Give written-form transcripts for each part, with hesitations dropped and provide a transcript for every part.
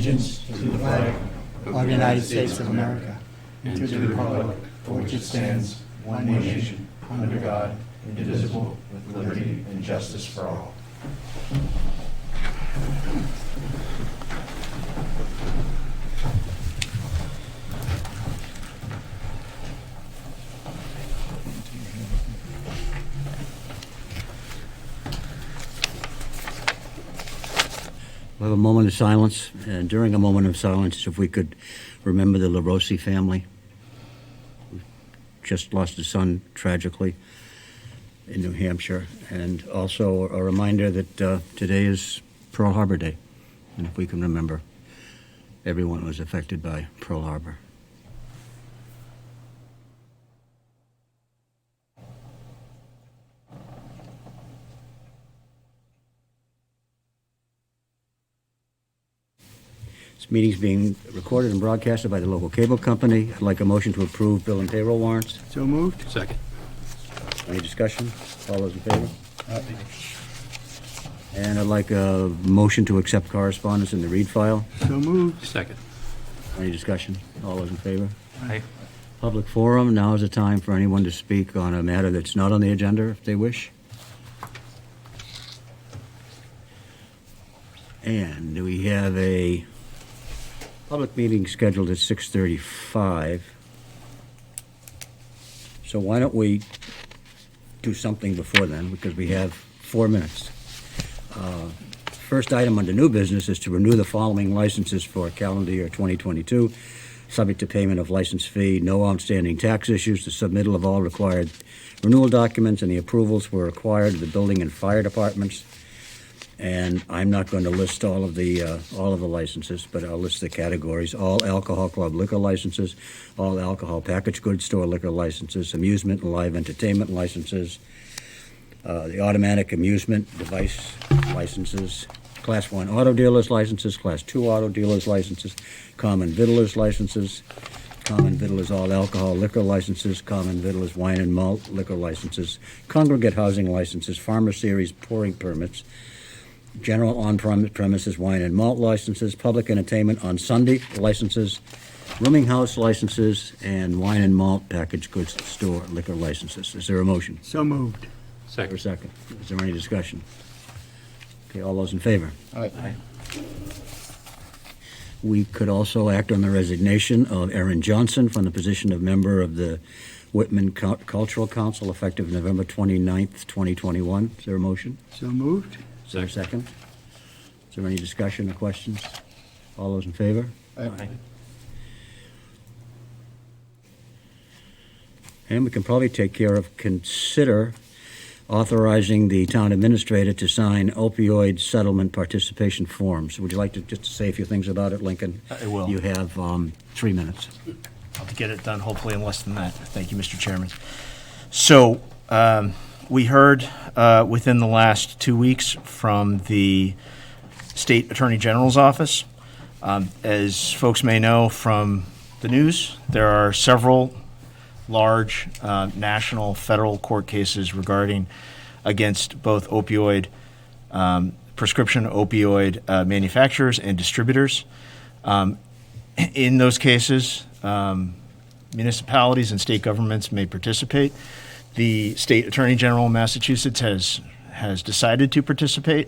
allegiance to the flag of the United States of America and to the republic for which it stands, one nation, under God, indivisible, with liberty and justice for all. We'll have a moment of silence, and during a moment of silence, if we could remember the LaRossi family, who just lost a son tragically in New Hampshire, and also a reminder that today is Pearl Harbor Day, and if we can remember everyone who was affected by Pearl Harbor. This meeting is being recorded and broadcasted by the local cable company. I'd like a motion to approve bill and payroll warrants. So moved. Second. Any discussion? All those in favor? And I'd like a motion to accept correspondence in the read file. So moved. Second. Any discussion? All those in favor? Aye. Public forum, now is the time for anyone to speak on a matter that's not on the agenda if they wish. And we have a public meeting scheduled at 6:35. So why don't we do something before then, because we have 4 minutes. First item under new business is to renew the following licenses for calendar year 2022, subject to payment of license fee, no outstanding tax issues, the submittal of all required renewal documents, and the approvals were required of the building and fire departments. And I'm not going to list all of the licenses, but I'll list the categories: all alcohol club liquor licenses, all alcohol packaged goods store liquor licenses, amusement and live entertainment licenses, the automatic amusement device licenses, Class 1 auto dealers licenses, Class 2 auto dealers licenses, common vittlers licenses, common vittlers all alcohol liquor licenses, common vittlers wine and malt liquor licenses, congregate housing licenses, farmer series pouring permits, general on-premises wine and malt licenses, public entertainment on Sunday licenses, rooming house licenses, and wine and malt packaged goods store liquor licenses. Is there a motion? So moved. Or second? Is there any discussion? Okay, all those in favor? Aye. We could also act on the resignation of Erin Johnson from the position of member of the Whitman Cultural Council effective November 29th, 2021. Is there a motion? So moved. Is there a second? Is there any discussion or questions? All those in favor? Aye. And we can probably take care of consider authorizing the town administrator to sign opioid settlement participation forms. Would you like to just say a few things about it, Lincoln? I will. You have 3 minutes. I'll get it done hopefully in less than that. Thank you, Mr. Chairman. So we heard within the last 2 weeks from the State Attorney General's office. As folks may know from the news, there are several large national federal court cases regarding against both prescription opioid manufacturers and distributors. In those cases, municipalities and state governments may participate. The State Attorney General of Massachusetts has decided to participate,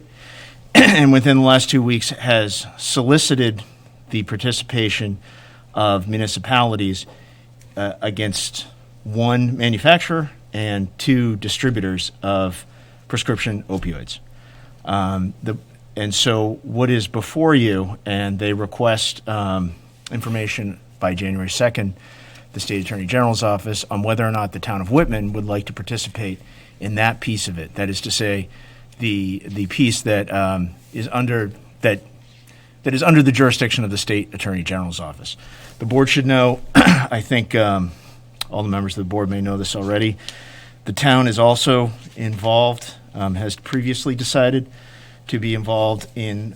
and within the last 2 weeks has solicited the participation of municipalities against one manufacturer and 2 distributors of prescription opioids. And so what is before you, and they request information by January 2nd, the State Attorney General's office, on whether or not the town of Whitman would like to participate in that piece of it. That is to say, the piece that is under the jurisdiction of the State Attorney General's office. The board should know, I think all the members of the board may know this already, the town is also involved, has previously decided to be involved in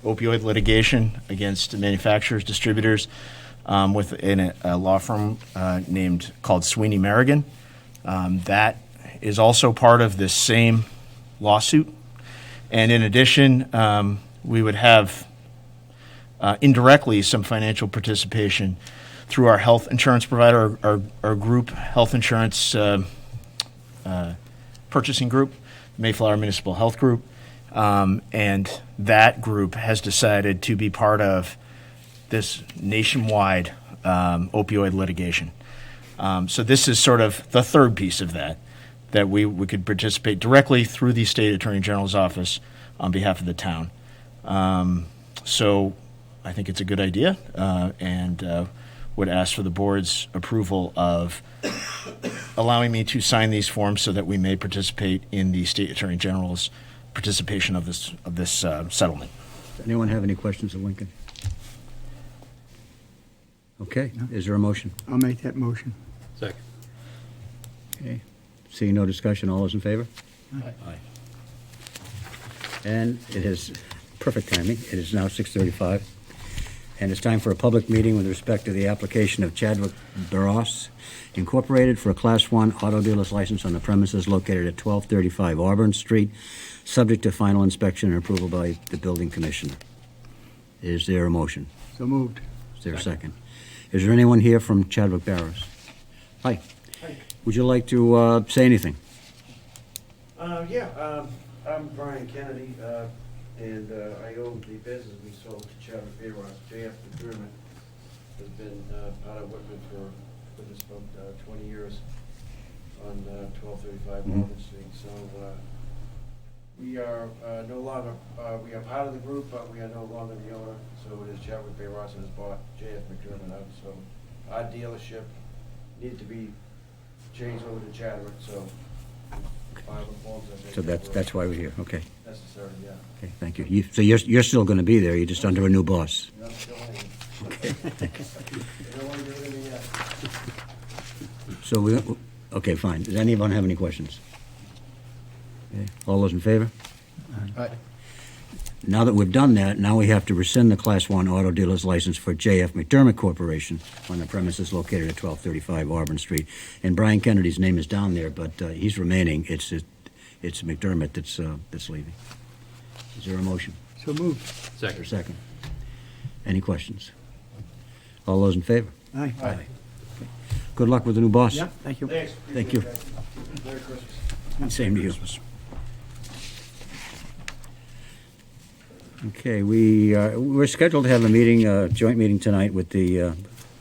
opioid litigation against manufacturers, distributors, within a law firm called Sweeney Merrigan. That is also part of this same lawsuit. And in addition, we would have indirectly some financial participation through our health insurance provider, our group health insurance purchasing group, Mayflower Municipal Health Group. And that group has decided to be part of this nationwide opioid litigation. So this is sort of the third piece of that we could participate directly through the State Attorney General's office on behalf of the town. So I think it's a good idea, and would ask for the board's approval of allowing me to sign these forms so that we may participate in the State Attorney General's participation of this settlement. Does anyone have any questions of Lincoln? Okay, is there a motion? I'll make that motion. Second. Okay, seeing no discussion, all those in favor? Aye. And it is perfect timing. It is now 6:35, and it's time for a public meeting with respect to the application of Chadwick Barros Incorporated for a Class 1 auto dealer's license on the premises located at 1235 Auburn Street, subject to final inspection and approval by the building commissioner. Is there a motion? So moved. Is there a second? Is there anyone here from Chadwick Barros? Hi. Hi. Would you like to say anything? I'm Brian Kennedy, and I own the business we sold to Chadwick Barros. JF Mcdermott has been out of Whitman for just about 20 years on 1235 Auburn Street. So we are no longer, we are part of the group, but we are no longer the owner. So it is Chadwick Barros has bought JF Mcdermott out. So our dealership needed to be changed over to Chadwick, so file the forms. I think So that's why we're here. Okay. necessary, yeah. Okay, thank you. So you're still going to be there, you're just under a new boss. And I'm still hanging. They don't want to get rid of me yet. So okay, fine. Does anyone have any questions? Okay. All those in favor? Aye. Now that we've done that, now we have to rescind the Class 1 auto dealer's license for JF Mcdermott Corporation on the premises located at 1235 Auburn Street. And Brian Kennedy's name is down there, but he's remaining. It's McDermott that's leaving. Is there a motion? So moved. Or Second. second? Any questions? All those in favor? Aye. Aye. Good luck with the new boss. Yeah, thank you. Thanks. Thank you. Appreciate it, guys. Merry Christmas. Same to you. Okay, we're scheduled to have a meeting, a joint meeting tonight with the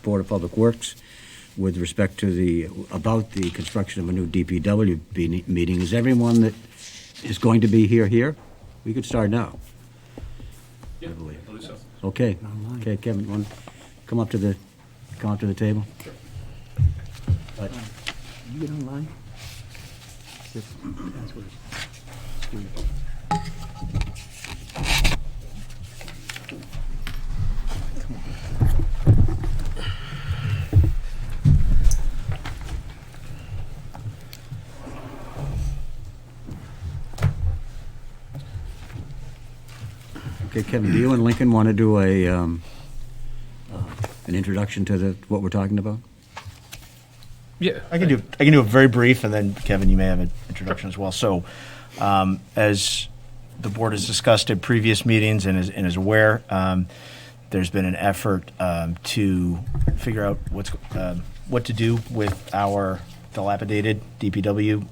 Board of Public Works with respect to about the construction of a new DPW meeting. Is everyone that is going to be here? We could start now. Yeah, I believe. I believe so. Okay. Online. Okay, Kevin, you want to come up to the table? Sure. Right. You get online? Password. Screen. Okay, Kevin, do you and Lincoln want to do an introduction to what we're talking about? Yeah. I can do a very brief, and then Kevin, you may have an introduction as well. So, as the board has discussed at previous meetings and is aware, there's been an effort to figure out what to do with our dilapidated DPW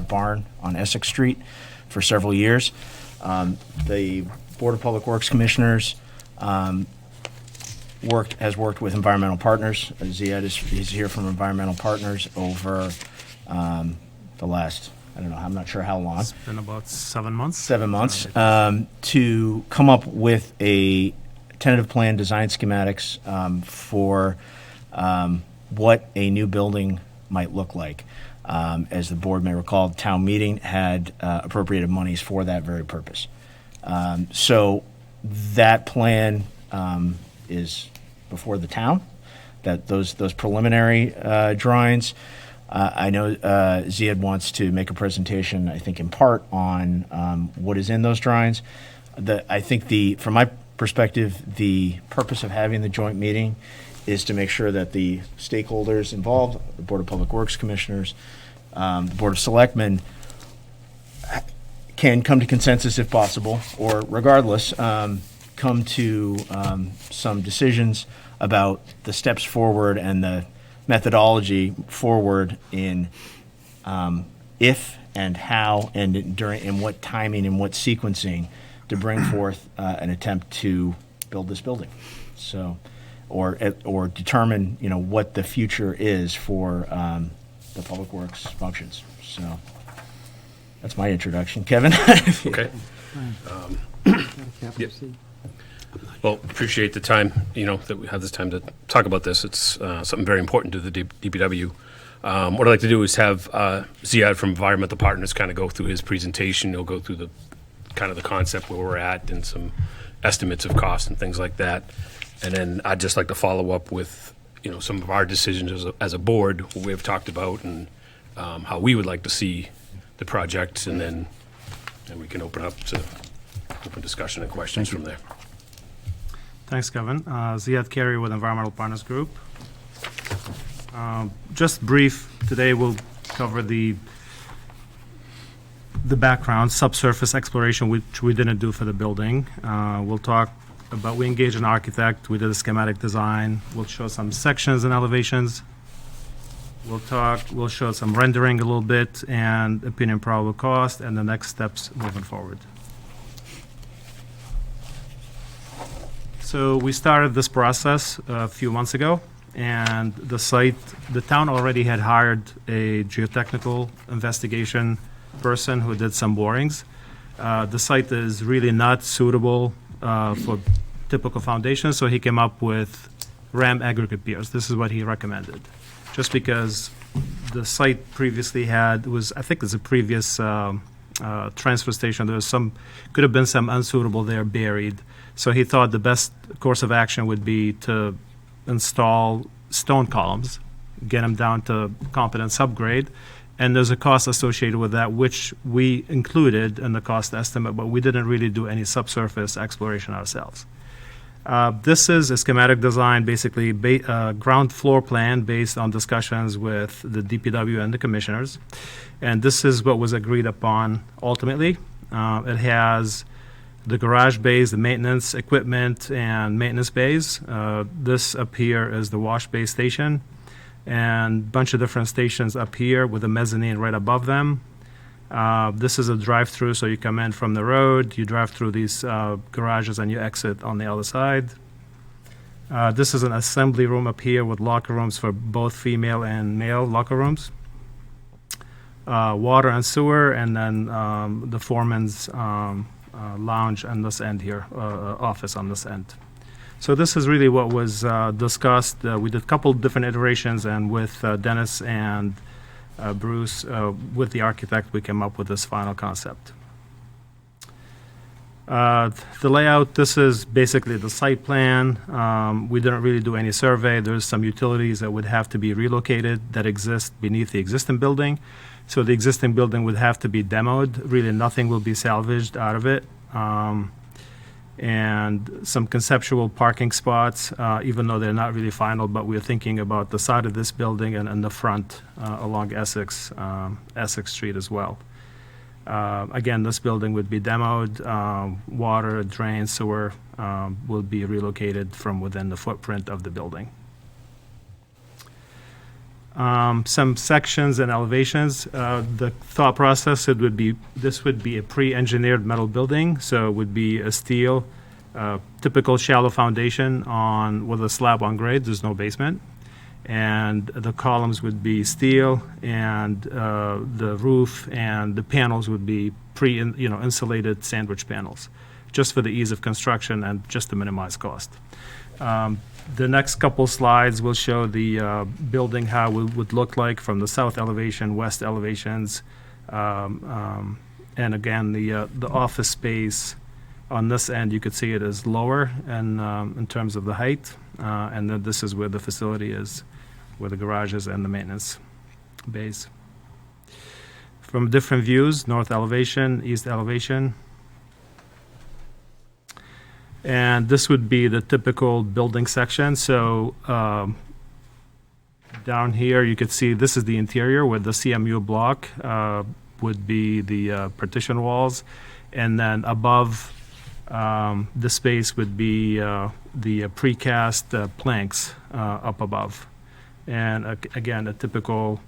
barn on Essex Street for several years. The Board of Public Works Commissioners has worked with environmental partners. Ziad is here from environmental partners over the last, I don't know, I'm not sure how long. It's been about 7 months. 7 months, to come up with a tentative plan, design schematics for what a new building might look like. As the board may recall, town meeting had appropriated monies for that very purpose. So that plan is before the town. That those preliminary drawings. I know Ziad wants to make a presentation, I think in part on what is in those drawings. I think from my perspective, the purpose of having the joint meeting is to make sure that the stakeholders involved, the Board of Public Works Commissioners, the Board of Selectmen, can come to consensus if possible, or regardless, come to some decisions about the steps forward and the methodology forward in if and how and during and what timing and what sequencing to bring forth an attempt to build this building. So, or determine, you know, what the future is for the public works functions. So that's my introduction. Kevin? Okay. Yep. Well, appreciate the time, you know, that we have this time to talk about this. It's something very important to the DPW. What I'd like to do is have Ziad from Environmental Partners kind of go through his presentation. He'll go through the kind of the concept where we're at and some estimates of cost and things like that. And then I'd just like to follow up with, you know, some of our decisions as a board, what we've talked about and how we would like to see the project, and then we can open up to open discussion and questions from there. Thanks, Kevin. Ziad Carey with Environmental Partners Group. Just brief, today we'll cover the background, subsurface exploration, which we didn't do for the building. We'll talk about, we engaged an architect, we did a schematic design. We'll show some sections and elevations. We'll show some rendering a little bit and opinion probable cost and the next steps moving forward. So we started this process a few months ago, and the town already had hired a geotechnical investigation person who did some borings. The site is really not suitable for typical foundations, so he came up with ram aggregate piers. This is what he recommended. Just because the site previously I think there's a previous transfer station, could have been some unsuitable there buried. So he thought the best course of action would be to install stone columns, get them down to competent subgrade, and there's a cost associated with that, which we included in the cost estimate, but we didn't really do any subsurface exploration ourselves. This is a schematic design, basically ground floor plan based on discussions with the DPW and the commissioners, and this is what was agreed upon ultimately. It has the garage bays, the maintenance equipment, and maintenance bays. This up here is the wash bay station, and a bunch of different stations up here with a mezzanine right above them. This is a drive-through, so you come in from the road, you drive through these garages, and you exit on the other side. This is an assembly room up here with locker rooms for both female and male locker rooms. Water and sewer, and then the foreman's lounge on this end here, office on this end. So this is really what was discussed. We did a couple different iterations, and with Dennis and Bruce, with the architect, we came up with this final concept. The layout, this is basically the site plan. We didn't really do any survey. There's some utilities that would have to be relocated that exist beneath the existing building. So the existing building would have to be demoed. Really nothing will be salvaged out of it. And some conceptual parking spots, even though they're not really final, but we're thinking about the side of this building and the front along Essex Street as well. Again, this building would be demoed. Water, drain, sewer will be relocated from within the footprint of the building. Some sections and elevations. The thought process, this would be a pre-engineered metal building, so it would be a steel, typical shallow foundation with a slab on grade. There's no basement, and the columns would be steel, and the roof and the panels would be insulated sandwich panels, just for the ease of construction and just to minimize cost. The next couple slides will show the building, how it would look like from the south elevation, west elevations, and again, the office space on this end, you could see it is lower in terms of the height, and then this is where the facility is, where the garages and the maintenance bays. From different views, north elevation, east elevation. And this would be the typical building section. So down here, you could see this is the interior where the CMU block would be the partition walls. And then above The space would be the precast planks up above. And again, a typical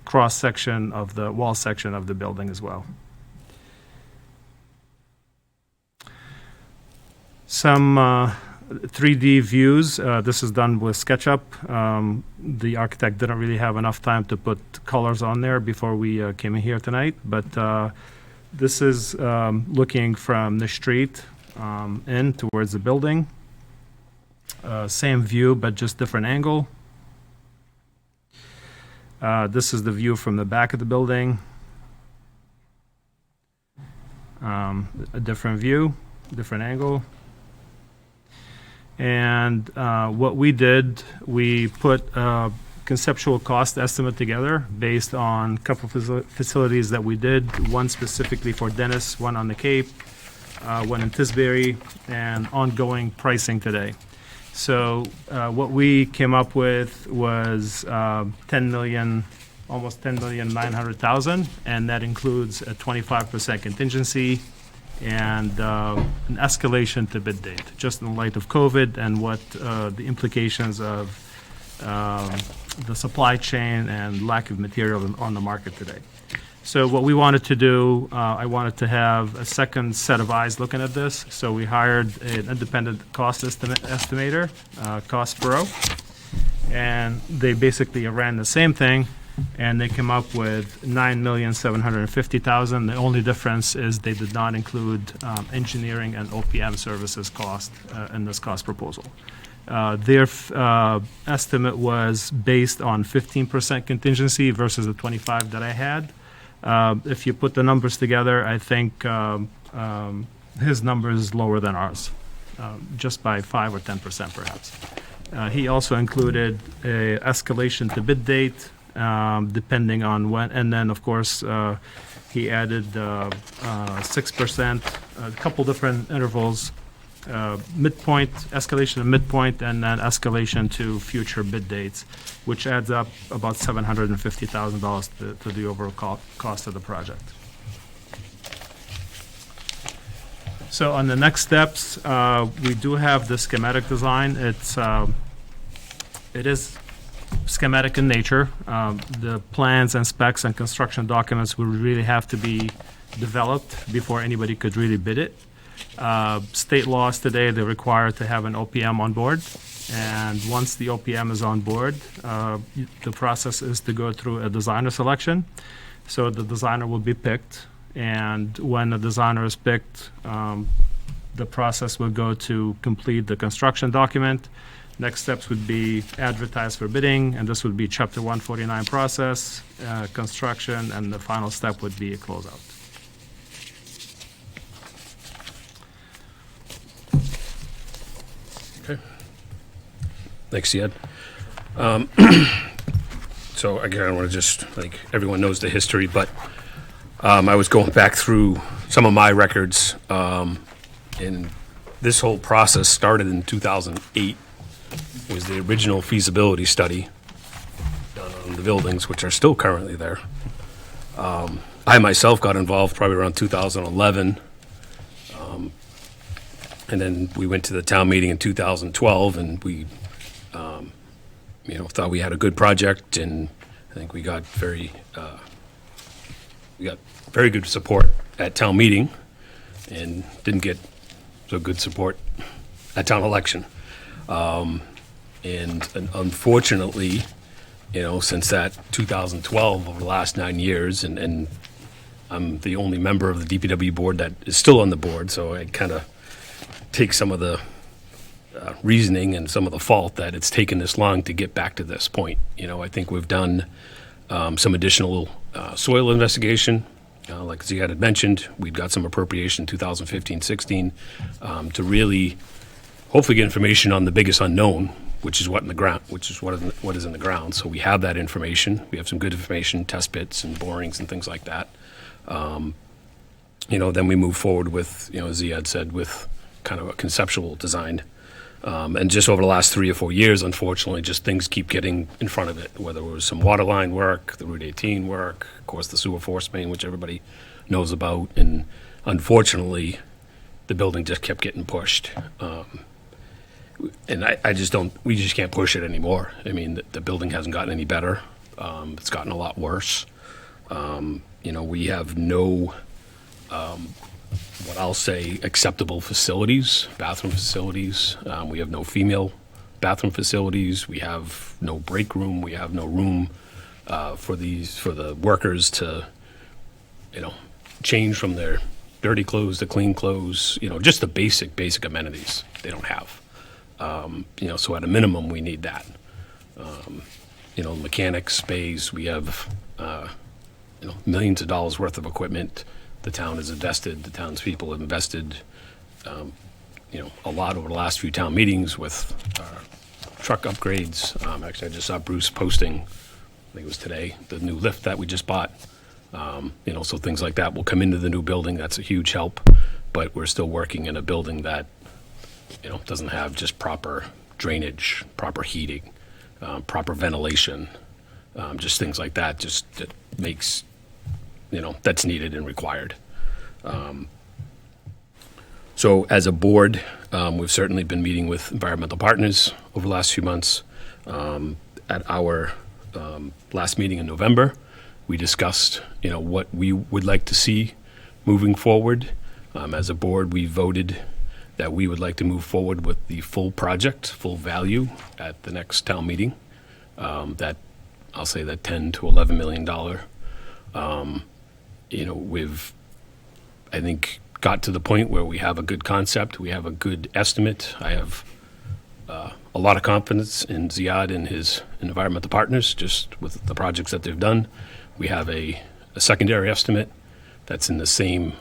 cross-section of the wall section of the building as well. Some 3D views. This is done with SketchUp. The architect didn't really have enough time to put colors on there before we came in here tonight, but this is looking from the street in towards the building. Same view, but just different angle. This is the view from the back of the building. A different view, different angle. And what we did, we put a conceptual cost estimate together based on a couple of facilities that we did, one specifically for Dennis, one on the Cape, one in Tisbury, and ongoing pricing today. So what we came up with was 10 million, almost 10,900,000, and that includes a 25% contingency and an escalation to bid date, just in light of COVID and what the implications of the supply chain and lack of material on the market today. So what we wanted to do, I wanted to have a second set of eyes looking at this. So we hired an independent cost estimator, Cost Pro, and they basically ran the same thing, and they came up with $9,750,000. The only difference is they did not include engineering and OPM services cost in this cost proposal. Their estimate was based on 15% contingency versus the 25 that I had. If you put the numbers together, I think his number is lower than ours, just by 5 or 10% perhaps. He also included a escalation to bid date, depending on when, and then of course he added 6%, a couple different intervals, midpoint, escalation to midpoint, and then escalation to future bid dates, which adds up about $750,000 to the overall cost of the project. So on the next steps, we do have the schematic design. It is schematic in nature. The plans and specs and construction documents would really have to be developed before anybody could really bid it. State laws today, they're required to have an OPM on board. And once the OPM is on board, the process is to go through a designer selection. So the designer will be picked. And when the designer is picked, the process will go to complete the construction document. Next steps would be advertise for bidding, and this would be Chapter 149 process, construction, and the final step would be a closeout. Okay. Thanks, Ziad. So again, I want to just, like, everyone knows the history, but I was going back through some of my records, and this whole process started in 2008. Was the original feasibility study done on the buildings, which are still currently there. I myself got involved probably around 2011. And then we went to the town meeting in 2012, and we, thought we had a good project, and I think we got very good support at town meeting, and didn't get so good support at town election. And unfortunately, since that 2012, over the last 9 years, and I'm the only member of the DPW board that is still on the board, so I kind of take some of the reasoning and some of the fault that it's taken this long to get back to this point. I think we've done some additional soil investigation. Like Ziad had mentioned, we've got some appropriation 2015-16 to really hopefully get information on the biggest unknown, which is what is in the ground. So we have that information. We have some good information, test pits and borings and things like that. Then we move forward with, as Ziad said, with kind of a conceptual design. And just over the last 3 or 4 years, unfortunately, just things keep getting in front of it, whether it was some water line work, the Route 18 work, of course, the sewer force main, which everybody knows about. And unfortunately, the building just kept getting pushed. And I just don't, we just can't push it anymore. I mean, the building hasn't gotten any better. It's gotten a lot worse. You know, we have no, what I'll say, acceptable facilities, bathroom facilities. We have no female bathroom facilities. We have no break room. We have no room for the workers to, you know, change from their dirty clothes to clean clothes. You know, just the basic amenities they don't have. You know, so at a minimum, we need that. You know, mechanics, space, we have, you know, millions of dollars worth of equipment. The town has invested, the townspeople have invested, you know, a lot over the last few town meetings with truck upgrades. Actually, I just saw Bruce posting, I think it was today, the new lift that we just bought. You know, so things like that will come into the new building. That's a huge help. But we're still working in a building that, you know, doesn't have just proper drainage, proper heating, proper ventilation, just things like that. Just that makes, you know, that's needed and required. So as a board, we've certainly been meeting with environmental partners over the last few months. At our last meeting in November, we discussed, you know, what we would like to see moving forward. As a board, we voted that we would like to move forward with the full project, full value at the next town meeting. That, I'll say that $10 to $11 million. You know, we've, I think, got to the point where we have a good concept, we have a good estimate. I have a lot of confidence in Ziad and his environmental partners, just with the projects that they've done. We have a secondary estimate that's in the same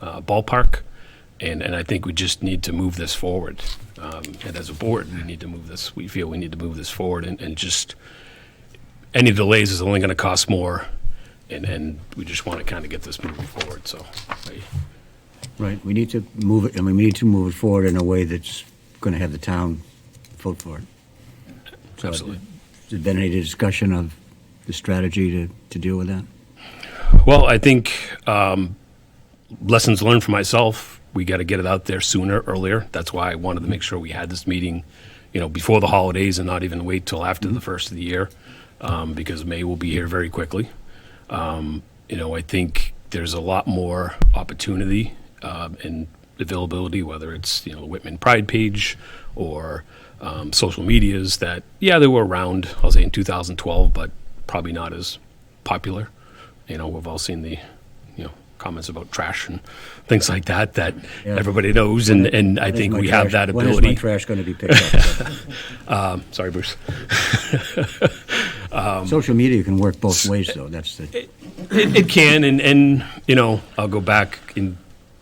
ballpark, and I think we just need to move this forward. And as a board, we need to move this, we feel we need to move this forward, and just, any delays is only gonna cost more, and we just wanna kinda get this moving forward, so. Right, we need to move it, and we need to move it forward in a way that's going to have the town vote for it. So, Absolutely. Has there been any discussion of the strategy to deal with that? Well, I think lessons learned for myself, we got to get it out there sooner, earlier. That's why I wanted to make sure we had this meeting, you know, before the holidays and not even wait till after the first of the year, because May will be here very quickly. You know, I think there's a lot more opportunity and availability, whether it's, you know, Whitman Pride page or social medias that, yeah, they were around, I'll say in 2012, but probably not as popular. You know, we've all seen the, you know, comments about trash and things like that that Yeah. everybody knows, and I think we have that When is ability. my trash going to be picked up? Sorry, Bruce. Social media can work both ways, though. That's the, It can, and you know, I'll go back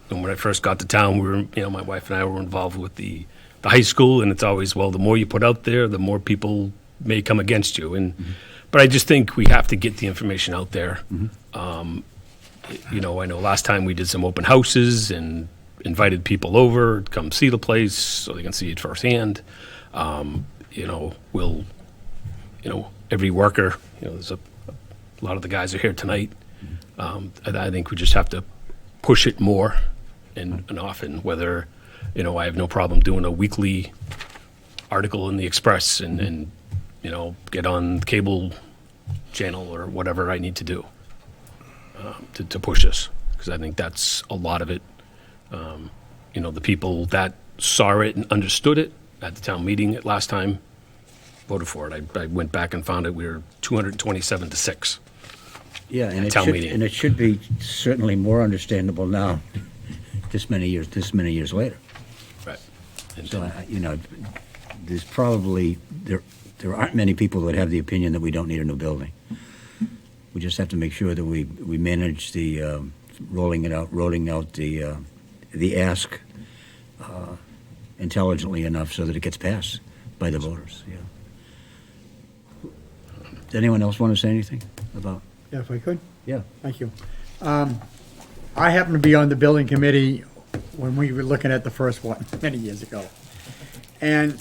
when I first got to town, we were, you know, my wife and I were involved with the high school, and it's always, well, the more you put out there, the more people may come against you, and but I just think we have to get the information out there. You know, I know last time we did some open houses and invited people over to come see the place so they can see it firsthand. You know, we'll, you know, every worker, you know, there's a lot of the guys are here tonight. I think we just have to push it more and often, whether, you know, I have no problem doing a weekly article in the Express and you know, get on cable channel or whatever I need to do to push this, because I think that's a lot of it. You know, the people that saw it and understood it at the town meeting at last time voted for it. I went back and found it, we were 227 to 6. yeah, and Town meeting. and it should be certainly more understandable now, this many years later. Right. And So, you know, there's probably, there aren't many people that have the opinion that we don't need a new building. We just have to make sure that we manage the rolling out the ask intelligently enough so that it gets passed by the voters, yeah. Does anyone else want to say anything about? Yeah, if I could? Yeah. Thank you. I happen to be on the building committee when we were looking at the first one many years ago. And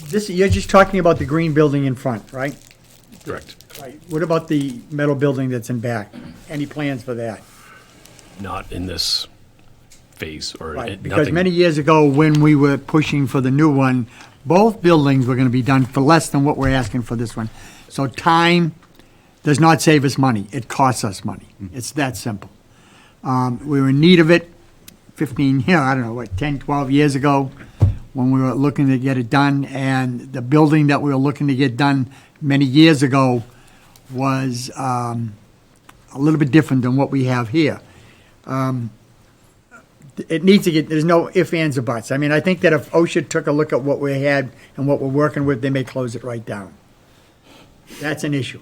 this, you're just talking about the green building in front, right? correct. Right. What about the metal building that's in back? Any plans for that? Not in this phase or Right, nothing. because many years ago, when we were pushing for the new one, both buildings were gonna be done for less than what we're asking for this one. So time does not save us money, it costs us money. It's that simple. We were in need of it 15, I don't know, what, 10, 12 years ago, when we were looking to get it done, and the building that we were looking to get done many years ago was a little bit different than what we have here. It needs to get, there's no ifs, ands, or buts. I mean, I think that if OSHA took a look at what we had and what we're working with, they may close it right down. That's an issue.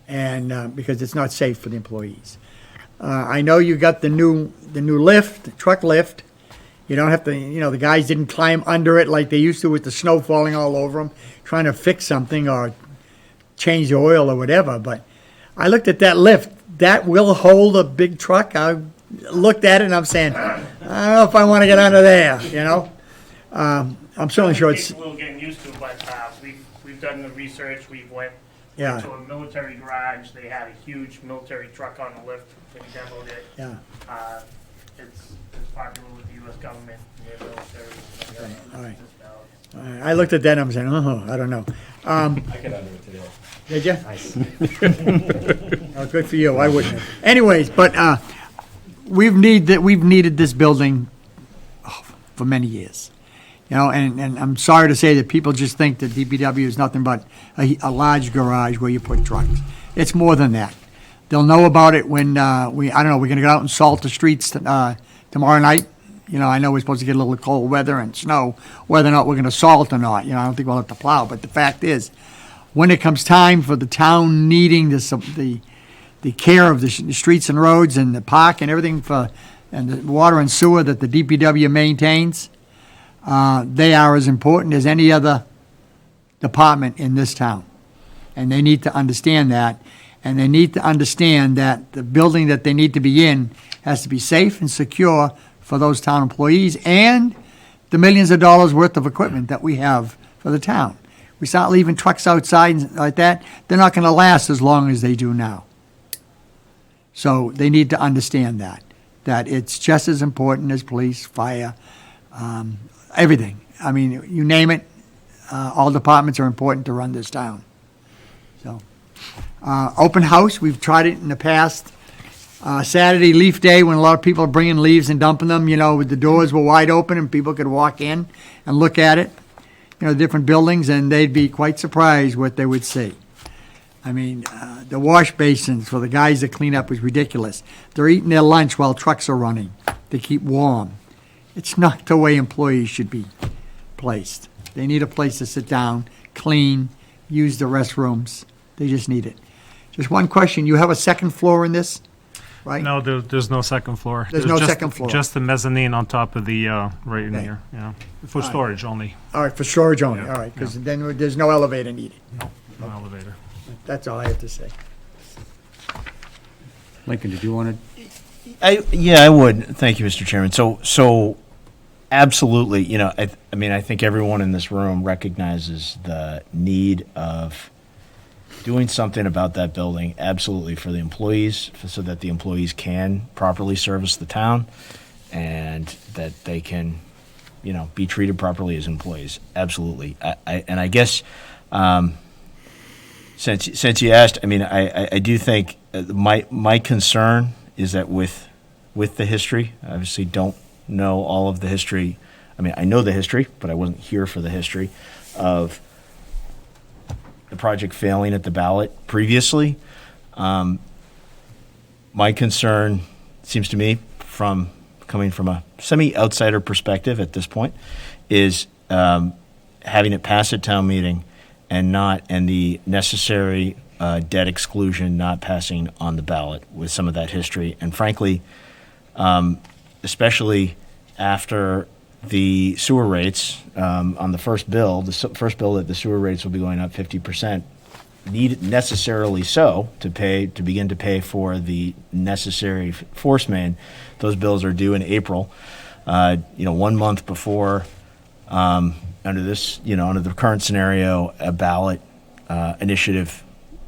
And, because it's not safe for the employees. I know you got the new lift, truck lift. You don't have to, the guys didn't climb under it like they used to with the snow falling all over them, trying to fix something or change the oil or whatever. But I looked at that lift. That will hold a big truck. I looked at it and I'm saying, I don't know if I want to get under there, I'm certainly sure it's, capable of getting used to, but we've done the research. We went Yeah. to a military garage. They had a huge military truck on the lift. They demoed it. yeah. It's popular with the U.S. government and their military. All right. I looked at that and I'm saying, I don't know. I got under it today. Did you? Oh, good for you. I wouldn't have. Anyways, but we've needed this building for many years. And I'm sorry to say that people just think that DPW is nothing but a large garage where you put trucks. It's more than that. They'll know about it when I don't know, we're gonna go out and salt the streets tomorrow night. I know we're supposed to get a little cold weather and snow, whether or not we're gonna salt or not. I don't think we'll have to plow, but the fact is, when it comes time for the town needing the care of the streets and roads and the park and everything and the water and sewer that the DPW maintains, they are as important as any other department in this town. And they need to understand that. And they need to understand that the building that they need to be in has to be safe and secure for those town employees and the millions of dollars worth of equipment that we have for the town. We start leaving trucks outside and like that, they're not going to last as long as they do now. So they need to understand that it's just as important as police, fire, everything. I mean, you name it, all departments are important to run this town. So, open house, we've tried it in the past. Saturday leaf day, when a lot of people are bringing leaves and dumping them, the doors were wide open and people could walk in and look at it, different buildings, and they'd be quite surprised what they would see. I mean, the wash basins for the guys that clean up is ridiculous. They're eating their lunch while trucks are running to keep warm. It's not the way employees should be placed. They need a place to sit down, clean, use the restrooms. They just need it. Just one question, you have a second floor in this, right? No, there's no second floor. There's no just, second floor. Just the mezzanine on top of the, right in Okay. here, for storage only, All right, for storage only, Yeah. all right, because then there's no elevator needed. no elevator. That's all I have to say. Lincoln, did you want to? I would. Thank you, Mr. Chairman. So absolutely, I think everyone in this room recognizes the need of doing something about that building, absolutely, for the employees, so that the employees can properly service the town and that they can, be treated properly as employees. Absolutely. I guess, since you asked, I do think my concern is that with the history, I obviously don't know all of the history. I know the history, but I wasn't here for the history of the project failing at the ballot previously. My concern seems to me, coming from a semi-outsider perspective at this point, is having it pass at town meeting and the necessary debt exclusion not passing on the ballot with some of that history. And frankly, especially after the sewer rates on the first bill, that the sewer rates will be going up 50%, necessarily so to begin to pay for the necessary force main. Those bills are due in April. 1 month before, under the current scenario, a ballot initiative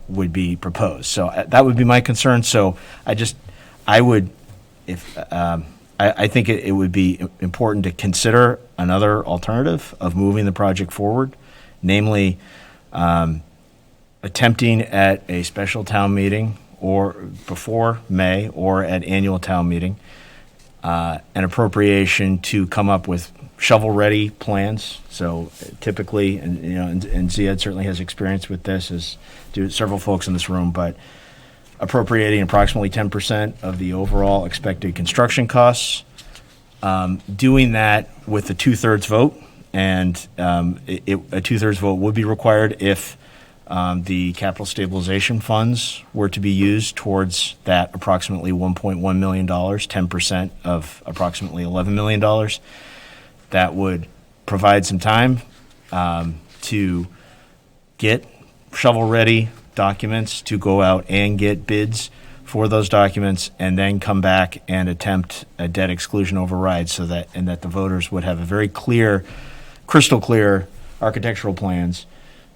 would be proposed. So that would be my concern. So I would I think it would be important to consider another alternative of moving the project forward, namely attempting at a special town meeting or before May or at annual town meeting, an appropriation to come up with shovel-ready plans. So typically, and you know, and Ziad certainly has experience with this, as do several folks in this room, but appropriating approximately 10% of the overall expected construction costs, doing that with a two-thirds vote, and a two-thirds vote would be required if the capital stabilization funds were to be used towards that approximately $1.1 million, 10% of approximately $11 million. That would provide some time to get shovel-ready documents, to go out and get bids for those documents, and then come back and attempt a debt exclusion override, so that the voters would have a very clear, crystal clear architectural plans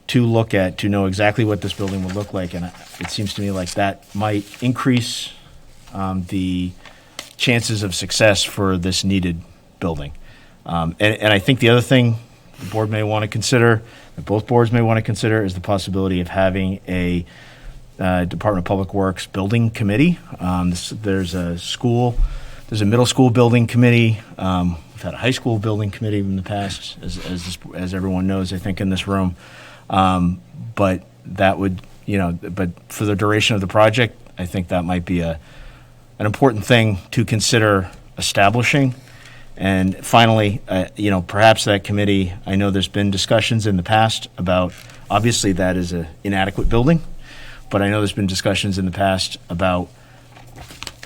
to look at, to know exactly what this building would look like. And it seems to me like that might increase the chances of success for this needed building. And I think the other thing the board may want to consider, that both boards may want to consider, is the possibility of having a Department of Public Works building committee. There's a middle school building committee. We've had a high school building committee in the past, as everyone knows, I think, in this room. But that would, but for the duration of the project, I think that might be an important thing to consider establishing. And finally, perhaps that committee, I know there's been discussions in the past about, obviously that is an inadequate building, but I know there's been discussions in the past about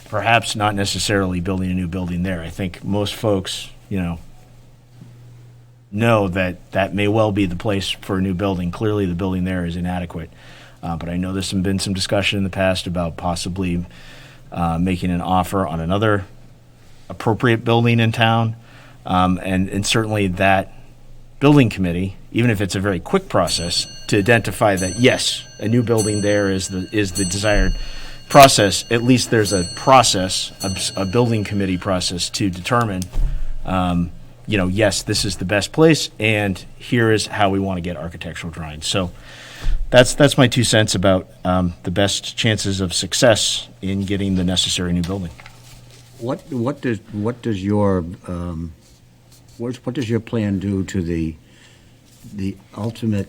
perhaps not necessarily building a new building there. I think most folks, know that may well be the place for a new building. Clearly, the building there is inadequate. But I know there's been some discussion in the past about possibly making an offer on another appropriate building in town. And certainly that building committee, even if it's a very quick process, to identify that, yes, a new building there is the desired process. At least there's a process, a building committee process to determine yes, this is the best place, and here is how we want to get architectural drawings. So that's my 2 cents about the best chances of success in getting the necessary new building. What does your plan do to the ultimate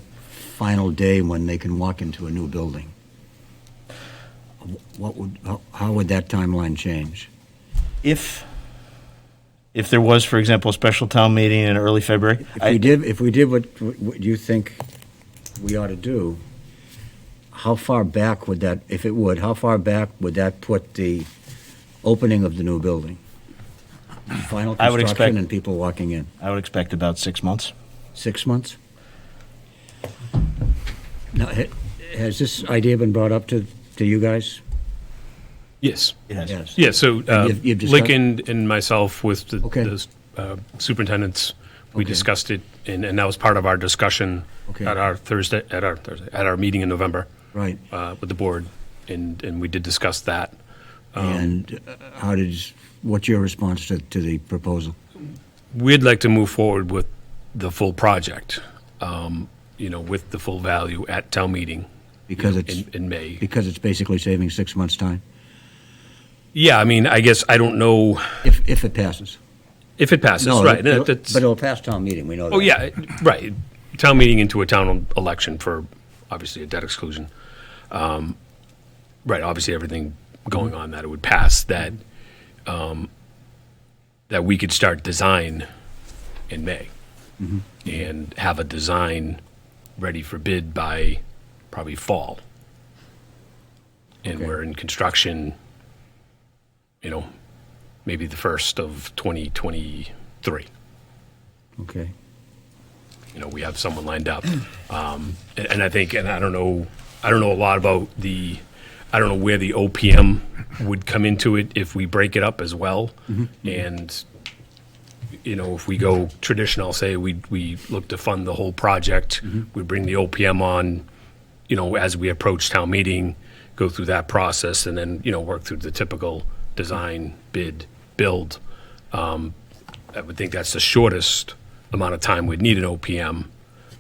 final day when they can walk into a new building? How would that timeline change? If there was, for example, a special town meeting in early February, if we did what you think we ought to do, how far back would that, if it would, how far back would that put the opening of the new building? Final I would construction expect- and people walking in? I would expect about 6 months. 6 months? Now, has this idea been brought up to you guys? Yes. It has. Yes. Yeah, so You've discussed- Licken and myself with the Okay. the superintendents, we Okay. discussed it, and that was part of our discussion Okay. at our meeting in November Right. with the board, and we did discuss that. And what's your response to the proposal? We'd like to move forward with the full project, with the full value at town meeting Because it's, in May. because it's basically saving 6 months' time, Yeah, I mean, I guess I don't know if it passes. if it passes, No, right. But that's- it'll pass town meeting, we know that. Oh, yeah, right. Town meeting into a town election for, obviously, a debt exclusion. Right, obviously, everything going on that it would pass, that we could start design in May and have a design ready for bid by probably fall. And Okay. we're in construction, maybe the first of 2023. Okay. We have someone lined up. And I think, and I don't know a lot about I don't know where the OPM would come into it if we break it up as well. And, if we go traditional, say we look to fund the whole project, we bring the OPM on, as we approach town meeting, go through that process, and then, work through the typical design, bid, build. I would think that's the shortest amount of time we'd need an OPM.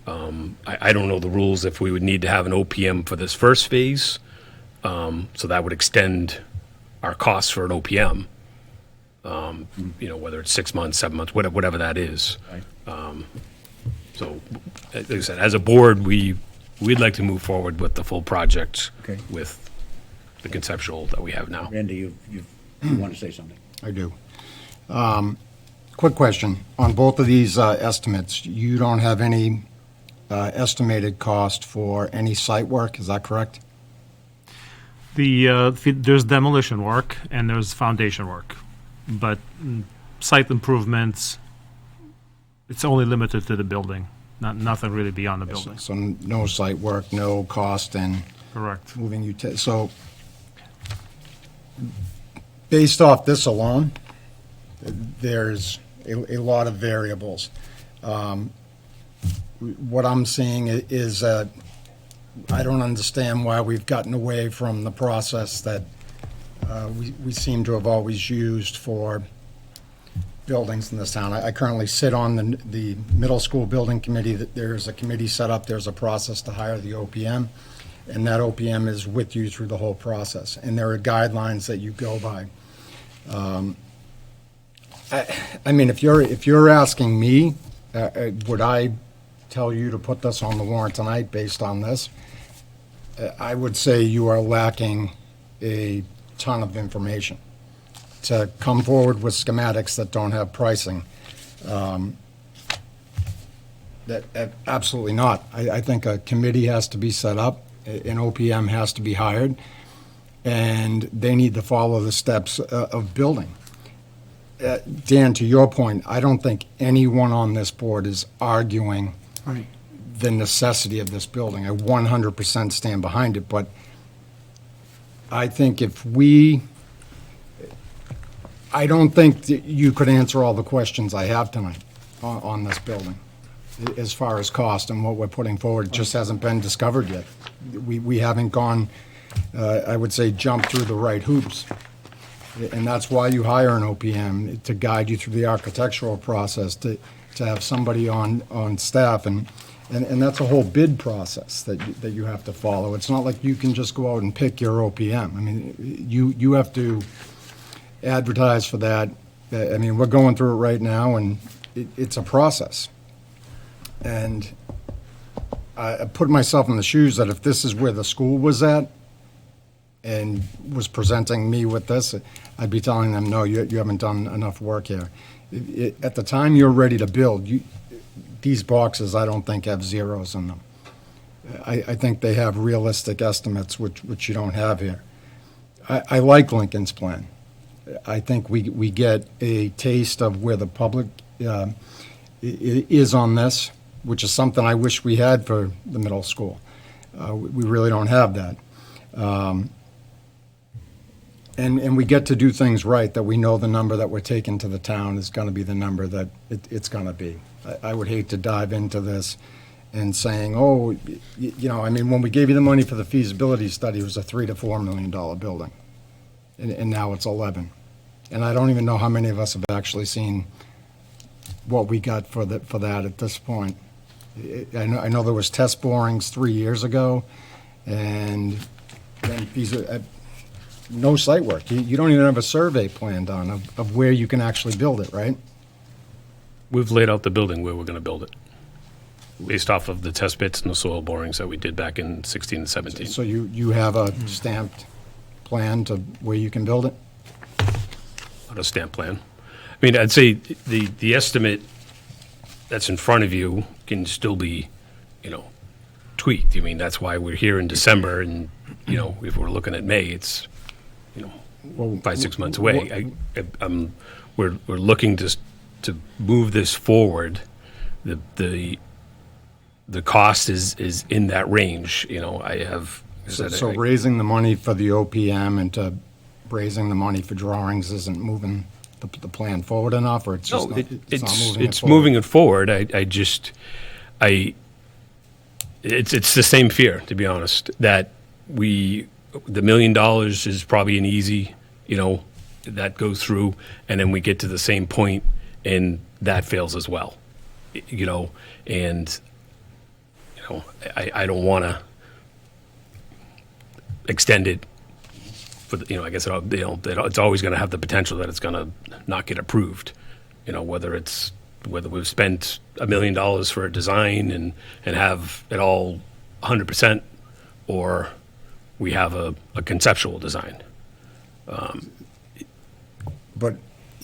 I don't know the rules if we would need to have an OPM for this first phase, so that would extend our costs for an OPM. Whether it's 6 months, 7 months, whatever that is. So, like I said, as a board, we'd like to move forward with the full project Okay. with the conceptual that we have now. Randy, you want to say something? I do. Quick question. On both of these estimates, you don't have any estimated cost for any site work, is that correct? There's demolition work and there's foundation work, but site improvements, it's only limited to the building, nothing really beyond the building. So no site work, no cost in Correct. moving so based off this alone, there's a lot of variables. What I'm seeing is I don't understand why we've gotten away from the process that we seem to have always used for buildings in this town. I currently sit on the middle school building committee. There's a committee set up, there's a process to hire the OPM, and that OPM is with you through the whole process. And there are guidelines that you go by. I mean, if you're asking me, would I tell you to put this on the warrant tonight based on this? I would say you are lacking a ton of information. To come forward with schematics that don't have pricing, absolutely not. I think a committee has to be set up, an OPM has to be hired, and they need to follow the steps of building. Dan, to your point, I don't think anyone on this board is arguing Right. the necessity of this building. I 100% stand behind it, but I think I don't think that you could answer all the questions I have tonight on this building, as far as cost and what we're putting forward. It just hasn't been discovered yet. We haven't gone, I would say, jumped through the right hoops. And that's why you hire an OPM, to guide you through the architectural process, to have somebody on staff, and that's a whole bid process that you have to follow. It's not like you can just go out and pick your OPM. I mean, you have to advertise for that. I mean, we're going through it right now, and it's a process. And I put myself in the shoes that if this is where the school was at and was presenting me with this, I'd be telling them, no, you haven't done enough work here. At the time you're ready to build, these boxes, I don't think have zeros in them. I think they have realistic estimates, which you don't have here. I like Lincoln's plan. I think we get a taste of where the public is on this, which is something I wish we had for the middle school. We really don't have that. And we get to do things right, that we know the number that we're taking to the town is going to be the number that it's going to be. I would hate to dive into this and saying, oh, I mean, when we gave you the money for the feasibility study, it was a $3 to $4 million building. And now it's 11. And I don't even know how many of us have actually seen what we got for that at this point. I know there was test borings 3 years ago, and then no site work. You don't even have a survey plan done of where you can actually build it, right? We've laid out the building where we're going to build it, based off of the test bits and the soil borings that we did back in 16 and 17. So you have a stamped plan to where you can build it? Not a stamp plan. I mean, I'd say the estimate that's in front of you can still be, tweaked. I mean, that's why we're here in December, and, if we're looking at May, it's, 5-6 months away. We're looking to move this forward. The cost is in that range, I have. So raising the money for the OPM and raising the money for drawings isn't moving the plan forward enough, or it's just No, not moving it forward? it's moving it forward. It's the same fear, to be honest, that the $1 million is probably an easy, that goes through, and then we get to the same point, and that fails as well. You know, and, you know, I don't want to extend it for, you know, I guess, it's always going to have the potential that it's going to not get approved. You know, whether we've spent $1 million for a design and have it all 100%, or we have a conceptual design. But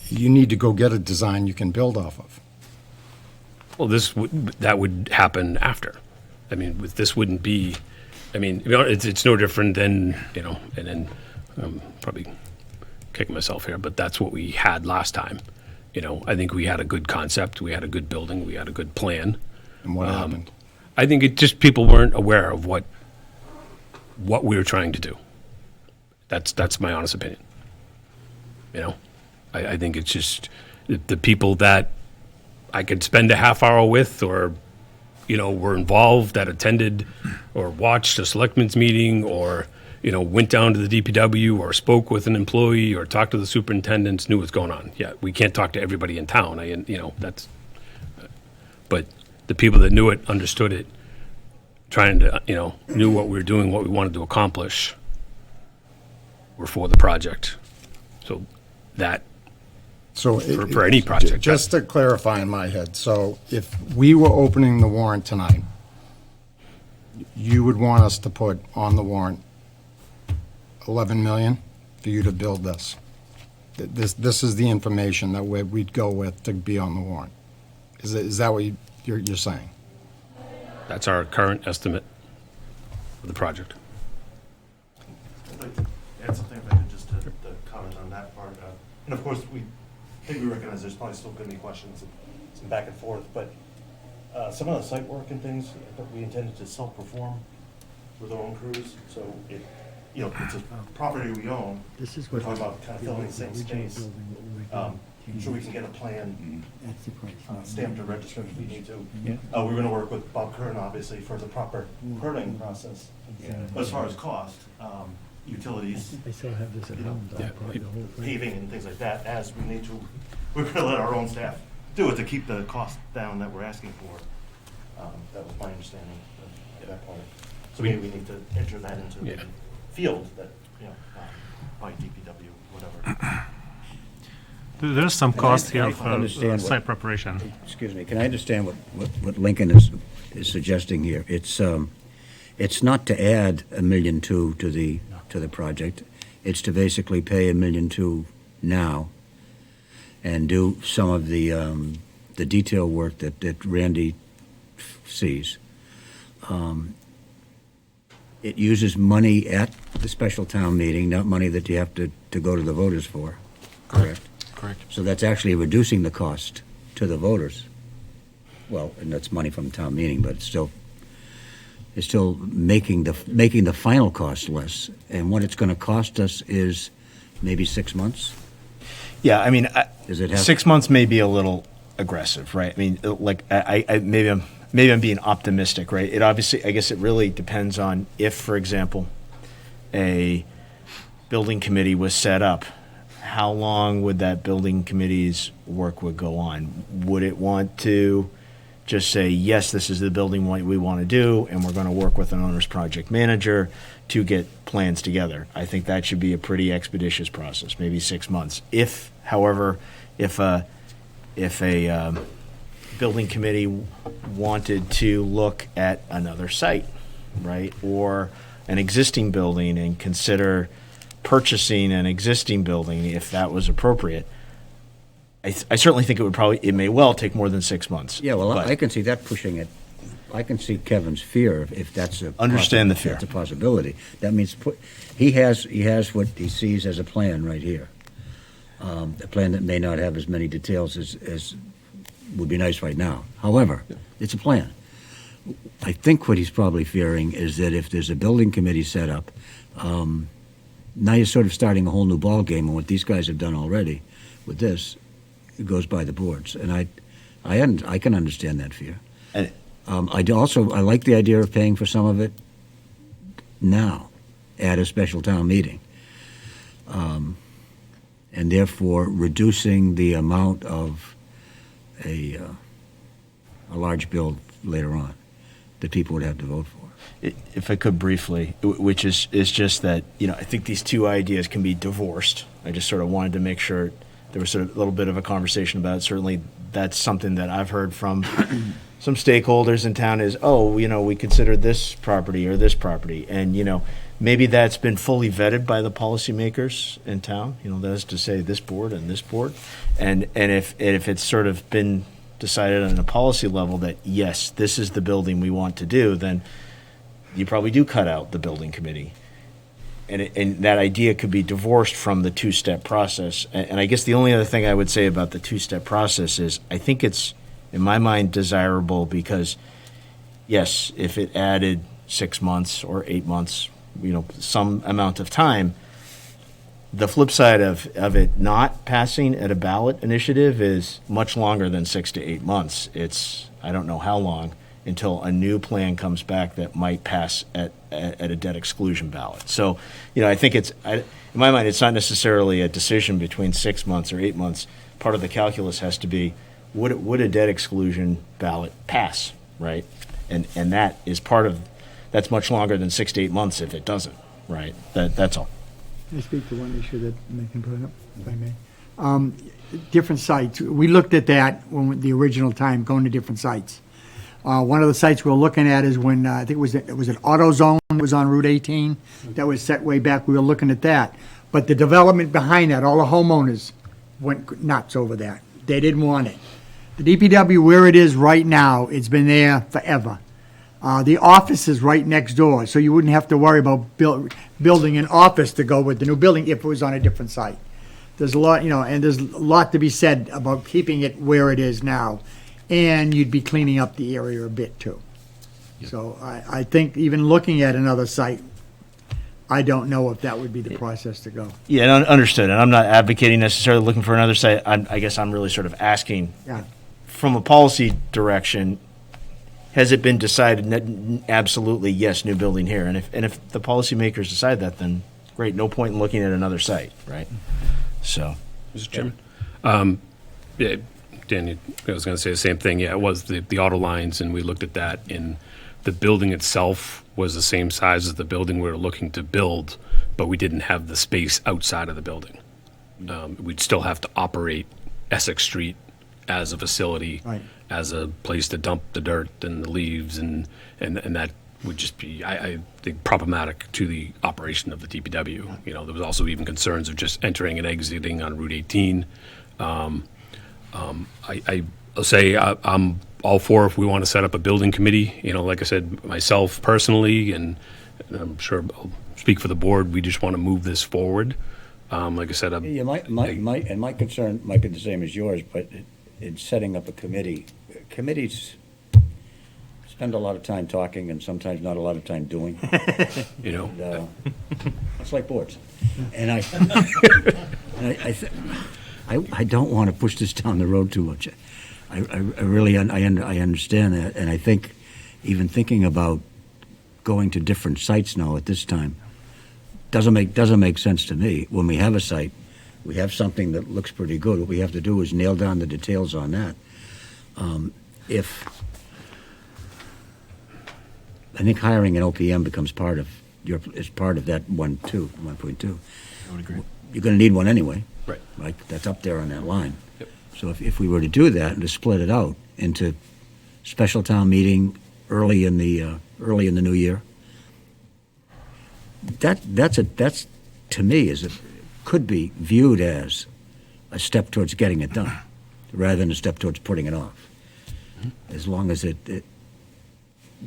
you need to go get a design you can build off of. Well, that would happen after. I mean, this wouldn't be. I mean, you know, it's no different than, you know. And then I'm probably kicking myself here, but that's what we had last time. You know, I think we had a good concept, we had a good building, we had a good plan. And what happened? I think it just people weren't aware of what we were trying to do. That's my honest opinion. You know, I think it's just the people that I could spend a half hour with, or, you know, were involved, that attended or watched a selectmen's meeting, or, you know, went down to the DPW or spoke with an employee or talked to the superintendents, knew what's going on. Yeah, we can't talk to everybody in town. You know, but the people that knew it, understood it, trying to, you know, knew what we were doing, what we wanted to accomplish, were for the project. So that, So for any project. Just to clarify in my head, so if we were opening the warrant tonight, you would want us to put on the warrant 11 million for you to build this? This is the information that we'd go with to be on the warrant. Is that what you're saying? That's our current estimate of the project. I'd like to add something if I could, just to comment on that part. And of course, I think we recognize there's probably still going to be questions and some back and forth, but some of the site work and things that we intended to self-perform with our own crews. So you know, it's a property we own. This is We're what. talking about kind of filling the same space. I'm sure we can get a plan stamped or registered if we need to. We're going to work with Bob Kern, obviously, for the proper permitting process. But as far as cost, utilities, I still have this at you know, home. yeah, the whole thing. paving and things like that, as we need to, we're going to let our own staff do it to keep the cost down that we're asking for. That was my understanding of that part. So we need to enter that into the field that, you know, by DPW, whatever. There's some cost here I for understand what- site preparation. Excuse me, can I understand what Lincoln is suggesting here? It's not to add $1.2 million to the project. It's to basically pay $1.2 million now and do some of the detail work that Randy sees. It uses money at the special town meeting, not money that you have to go to the voters for, correct? Correct. So that's actually reducing the cost to the voters. Well, and that's money from town meeting, but it's still making the final cost less. And what it's going to cost us is maybe 6 months? Yeah, I mean, Does it have- 6 months may be a little aggressive, right? I mean, like, maybe I'm being optimistic, right? It obviously, I guess it really depends on if, for example, a building committee was set up, how long would that building committee's work would go on? Would it want to just say, yes, this is the building we want to do, and we're going to work with an owner's project manager to get plans together? I think that should be a pretty expeditious process, maybe 6 months. However, if a building committee wanted to look at another site, right, or an existing building and consider purchasing an existing building if that was appropriate, I certainly think it may well take more than 6 months. Yeah, well, But I can see that pushing it. I can see Kevin's fear if that's a Understand the fear. That's a possibility. That means he has what he sees as a plan right here. A plan that may not have as many details as would be nice right now. However, it's a plan. I think what he's probably fearing is that if there's a building committee set up, now you're sort of starting a whole new ballgame, and what these guys have done already with this, it goes by the boards. And I can understand that fear. And- I like the idea of paying for some of it now at a special town meeting. and therefore reducing the amount of a large bill later on that people would have to vote for. If I could briefly, which is just that, I think these two ideas can be divorced. I just sort of wanted to make sure there was sort of a little bit of a conversation about it. Certainly, that's something that I've heard from some stakeholders in town is, we consider this property or this property. And, maybe that's been fully vetted by the policymakers in town, that is to say this board and this board. And if it's sort of been decided on a policy level that, yes, this is the building we want to do, then you probably do cut out the building committee. And that idea could be divorced from the two-step process. And I guess the only other thing I would say about the two-step process is I think it's, in my mind, desirable because, yes, if it added 6 months or 8 months, some amount of time, the flip side of it not passing at a ballot initiative is much longer than 6 to 8 months. It's, I don't know how long, until a new plan comes back that might pass at a debt exclusion ballot. So, I think in my mind, it's not necessarily a decision between 6 months or 8 months. Part of the calculus has to be, would a debt exclusion ballot pass, right? And that is that's much longer than 6 to 8 months if it doesn't, right? That's all. Can I speak to one issue that they can put up, if I may? Different sites. We looked at that when the original time, going to different sites. One of the sites we're looking at is when, I think it was an AutoZone that was on Route 18. That was set way back. We were looking at that. But the development behind that, all the homeowners went nuts over that. They didn't want it. The DPW, where it is right now, it's been there forever. The office is right next door, so you wouldn't have to worry about building an office to go with the new building if it was on a different site. There's a lot, and there's a lot to be said about keeping it where it is now. And you'd be cleaning up the area a bit too. So I think even looking at another site, I don't know if that would be the process to go. Yeah, understood. And I'm not advocating necessarily looking for another site. I guess I'm really sort of asking, Yeah. from a policy direction, has it been decided absolutely yes, new building here? And if the policymakers decide that, then great, no point in looking at another site, right? So, Mr. Chairman? Yeah, Dan, I was going to say the same thing. Yeah, it was the auto lines, and we looked at that, and the building itself was the same size as the building we were looking to build, but we didn't have the space outside of the building. We'd still have to operate Essex Street as a facility, Right. as a place to dump the dirt and the leaves, and that would just be, I think, problematic to the operation of the DPW. There was also even concerns of just entering and exiting on Route 18. I'll say I'm all for if we want to set up a building committee. Like I said, myself personally, and I'm sure I'll speak for the board, we just want to move this forward. Like I said, Yeah, my concern might be the same as yours, but in setting up a committee, committees spend a lot of time talking and sometimes not a lot of time doing. And, it's like boards. And I don't want to push this down the road too much. I really I understand that, and I think even thinking about going to different sites now at this time doesn't make sense to me. When we have a site, we have something that looks pretty good. What we have to do is nail down the details on that. I think hiring an OPM becomes part of that 1.2. I would agree. You're going to need one anyway. Right. That's up there on that line. Yep. So if we were to do that and to split it out into special town meeting early in the new year, that's to me could be viewed as a step towards getting it done, rather than a step towards putting it off. As long as it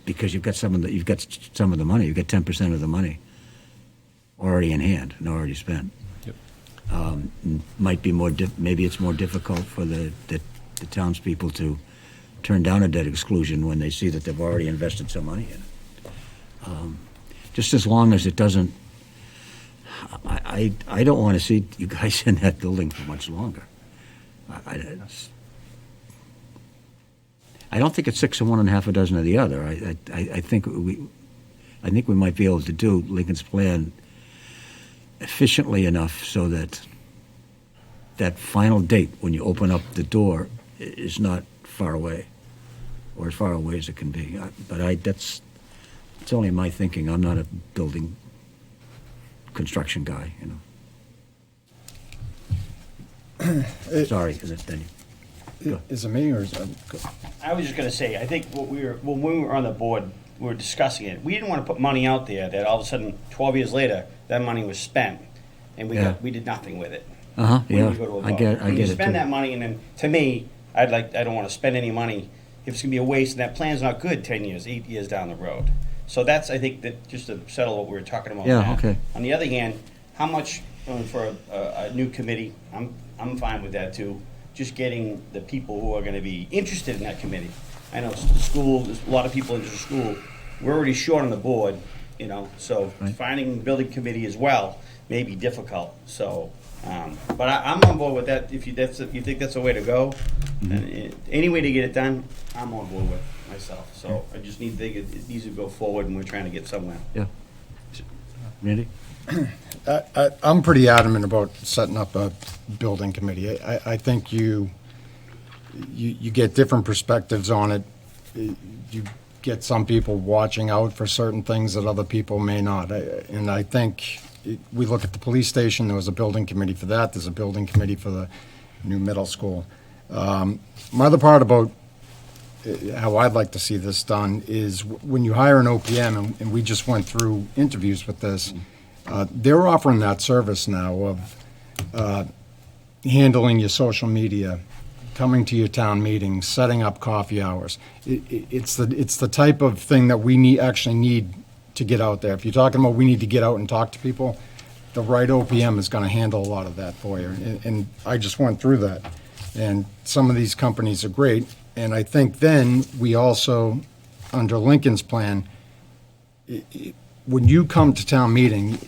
because you've got some of the money, you've got 10% of the money already in hand and already spent. Might be maybe it's more difficult for the townspeople to turn down a debt exclusion when they see that they've already invested some money in it. Just as long as it doesn't, I don't want to see you guys in that building for much longer. I don't think it's 6 of one and half a dozen of the other. I think we might be able to do Lincoln's plan efficiently enough so that that final date, when you open up the door, is not far away, or as far away as it can be. It's only my thinking. I'm not a building construction guy, Sorry, is it Denny? Is it me or is it? I was just gonna say, I think when we were on the board, we were discussing it, we didn't wanna put money out there that all of a sudden, 12 years later, that money was spent, and Yeah. we did nothing with it. Uh-huh, When yeah, we go to a I vote. get When you it spend too. that money, and then, to me, I don't wanna spend any money, if it's gonna be a waste, and that plan's not good 10 years, 8 years down the road. So that's, I think, that, just to settle what we were talking about. Yeah, Matt. okay. On the other hand, how much, for a new committee, I'm fine with that too, just getting the people who are gonna be interested in that committee. I know the school, there's a lot of people in the school, we're already short on the board, so Right. finding a building committee as well may be difficult, so, but I'm on board with that, if you think that's the way to go, and any way to get it done, I'm on board with myself, so I just think it needs to go forward, and we're trying to get somewhere. Yeah. Randy? I'm pretty adamant about setting up a building committee. I think you get different perspectives on it. You get some people watching out for certain things that other people may not. And I think we look at the police station, there was a building committee for that, there's a building committee for the new middle school. My other part about how I'd like to see this done is when you hire an OPM, and we just went through interviews with this, they're offering that service now of handling your social media, coming to your town meetings, setting up coffee hours. It's the type of thing that we actually need to get out there. If you're talking about we need to get out and talk to people, the right OPM is going to handle a lot of that for you. And I just went through that. And some of these companies are great. And I think then we also, under Lincoln's plan, when you come to town meeting,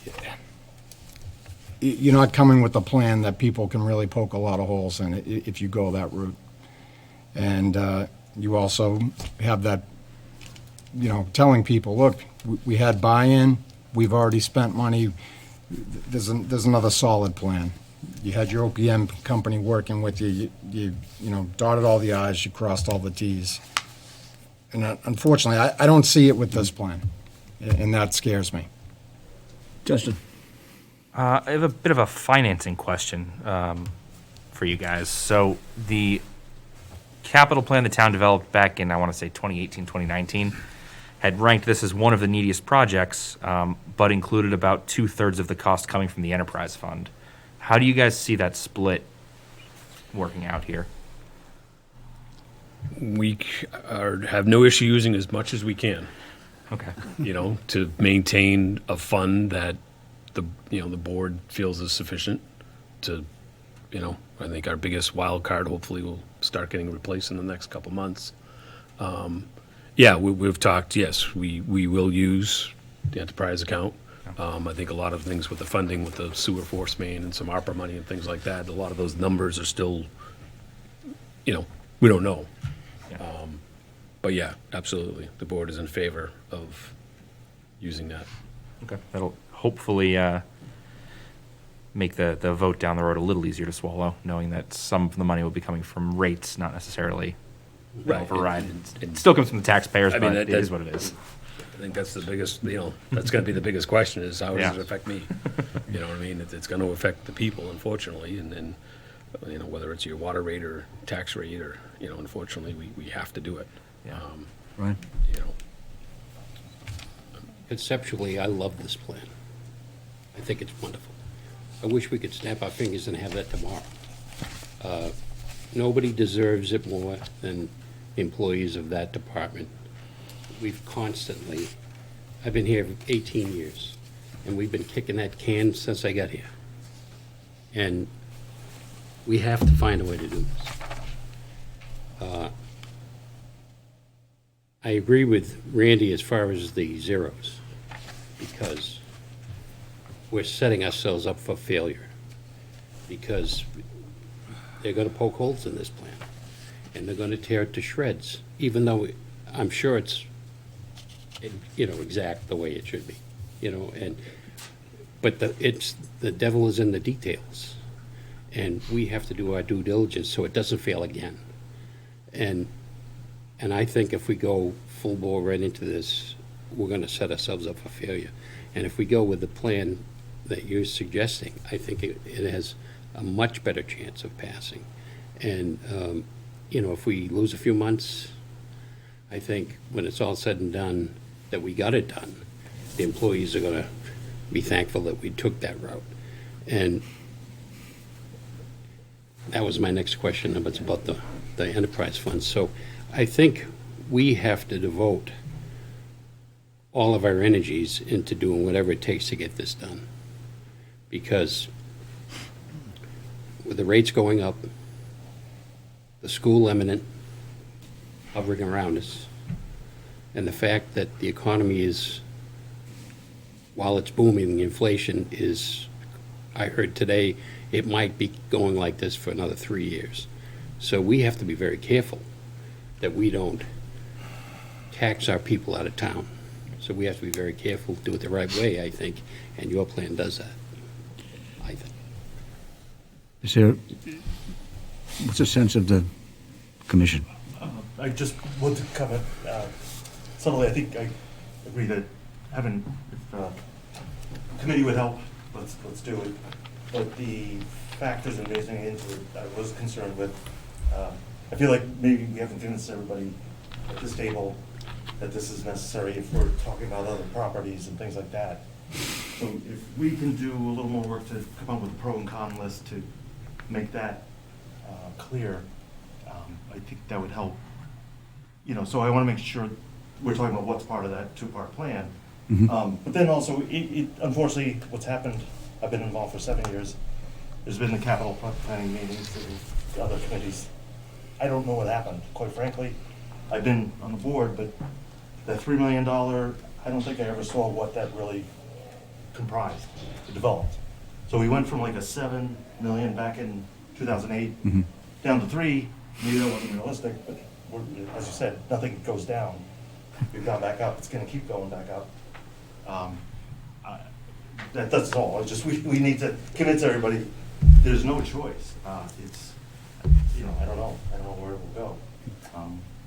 you're not coming with a plan that people can really poke a lot of holes in if you go that route. And you also have that, telling people, look, we had buy-in, we've already spent money, there's another solid plan. You had your OPM company working with you, you dotted all the i's, you crossed all the t's. And unfortunately, I don't see it with this plan, and that scares me. Justin? I have a bit of a financing question for you guys. So the capital plan the town developed back in, I want to say 2018, 2019, had ranked this as one of the neediest projects, but included about 2/3 of the cost coming from the enterprise fund. How do you guys see that split working out here? We have no issue using as much as we can, Okay. to maintain a fund that the board feels is sufficient to, I think our biggest wild card hopefully will start getting replaced in the next couple months. We've talked, yes, we will use the enterprise account. I think a lot of things with the funding, with the sewer force main and some ARPA money and things like that, a lot of those numbers are still, we don't know. But yeah, absolutely, the board is in favor of using that. Okay. That'll hopefully make the vote down the road a little easier to swallow, knowing that some of the money will be coming from rates, not necessarily Right. override. And- It still comes from the taxpayers, I mean, but that- it is what it is. I think that's the biggest, that's gonna be the biggest question is how Yeah. does it affect me? You know what I mean? It's gonna affect the people, unfortunately, and then, whether it's your water rate or tax rate or, unfortunately, we have to do it. Yeah. Right. You know, Conceptually, I love this plan. I think it's wonderful. I wish we could snap our fingers and have that tomorrow. Nobody deserves it more than employees of that department. We've constantly, I've been here 18 years, and we've been kicking that can since I got here. And we have to find a way to do this. I agree with Randy as far as the zeros, because we're setting ourselves up for failure, because they're gonna poke holes in this plan, and they're gonna tear it to shreds, even though I'm sure it's, exact the way it should be, but the devil is in the details. And we have to do our due diligence so it doesn't fail again. And I think if we go full bore right into this, we're gonna set ourselves up for failure. And if we go with the plan that you're suggesting, I think it has a much better chance of passing. And, if we lose a few months, I think when it's all said and done, that we got it done, the employees are gonna be thankful that we took that route. And that was my next question, it's about the enterprise funds. So I think we have to devote all of our energies into doing whatever it takes to get this done. Because with the rates going up, the school imminent, hovering around us, and the fact that the economy is, while it's booming, the inflation is, I heard today, it might be going like this for another 3 years. So we have to be very careful that we don't tax our people out of town. So we have to be very careful, do it the right way, I think, and your plan does that, I think. Is there, what's the sense of the commission? I just want to comment subtly. I think I agree that having, if committee would help, let's do it. But the factors in raising it into it, I was concerned with. I feel like maybe we haven't convinced everybody at this table that this is necessary if we're talking about other properties and things like that. So if we can do a little more work to come up with a pro and con list to make that clear, I think that would help. So I want to make sure we're talking about what's part of that two-part plan. But then also, unfortunately, what's happened, I've been involved for 7 years. There's been the capital planning meetings and other committees. I don't know what happened, quite frankly. I've been on the board, but that $3 million, I don't think I ever saw what that really comprised, developed. So we went from like a 7 million back in 2008 down to 3. Maybe that wasn't realistic, but as you said, nothing goes down. We've gone back up. It's going to keep going back up. That's all. It's just we need to convince everybody there's no choice. It's I don't know where it will go.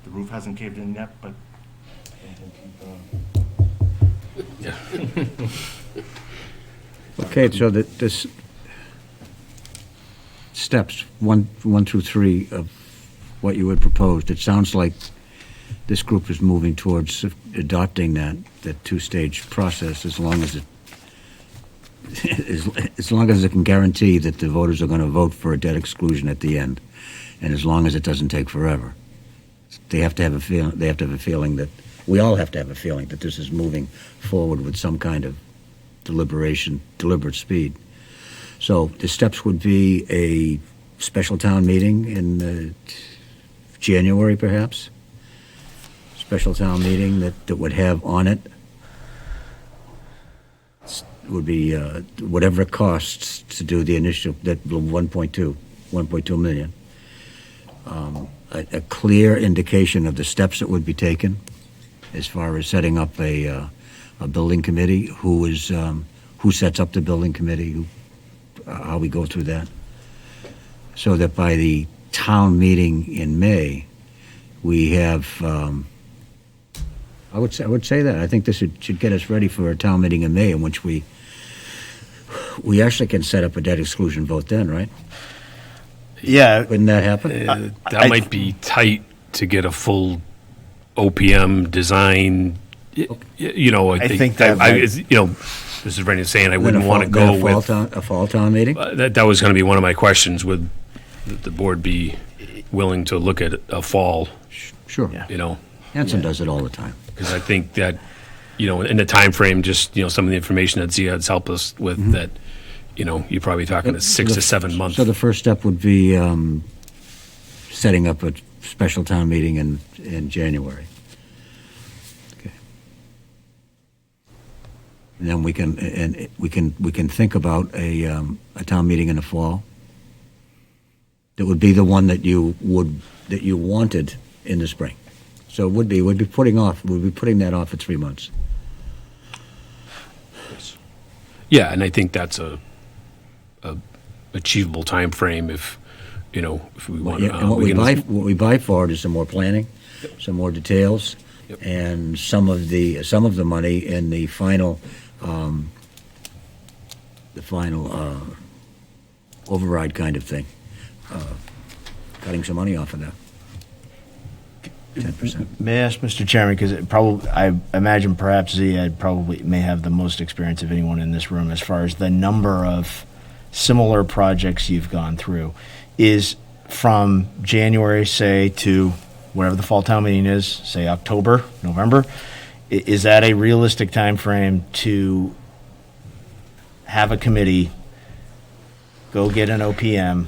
The roof hasn't caved in yet, but Okay, so this steps one through 3 of what you had proposed, it sounds like this group is moving towards adopting that two-stage process as long as it can guarantee that the voters are going to vote for a debt exclusion at the end, and as long as it doesn't take forever. They have to have a feeling. They have to have a feeling that we all have to have a feeling that this is moving forward with some kind of deliberate speed. So the steps would be a special town meeting in January, perhaps. Special town meeting that would have on it would be whatever it costs to do the initial, that 1.2 million. A clear indication of the steps that would be taken as far as setting up a building committee, who sets up the building committee, how we go through that, so that by the town meeting in May, we have, I would say that. I think this should get us ready for a town meeting in May in which we actually can set up a debt exclusion vote then, right? Yeah. Wouldn't that happen? That might be tight to get a full OPM design. I think that this is Brendan saying I wouldn't want to go with a fall town meeting. That was going to be one of my questions. Would the board be willing to look at a fall? Sure. Hanson does it all the time. Because I think that, in the time frame, just, some of the information that Ziad's helped us with, that, you're probably talking a 6 to 7 months. So the first step would be setting up a special town meeting in January. Okay. And then we can think about a town meeting in the fall. That would be the one that you wanted in the spring. So we'd be putting that off for 3 months. Yeah, and I think that's a achievable time frame if, if we want. And what we buy for it is some more planning, some more details, Yep. and some of the money in the final override kind of thing. Cutting some money off of that. 10%. May I ask, Mr. Chairman, because I imagine perhaps Ziad probably may have the most experience of anyone in this room as far as the number of similar projects you've gone through, is from January, say, to whatever the fall town meeting is, say October, November, is that a realistic time frame to have a committee go get an OPM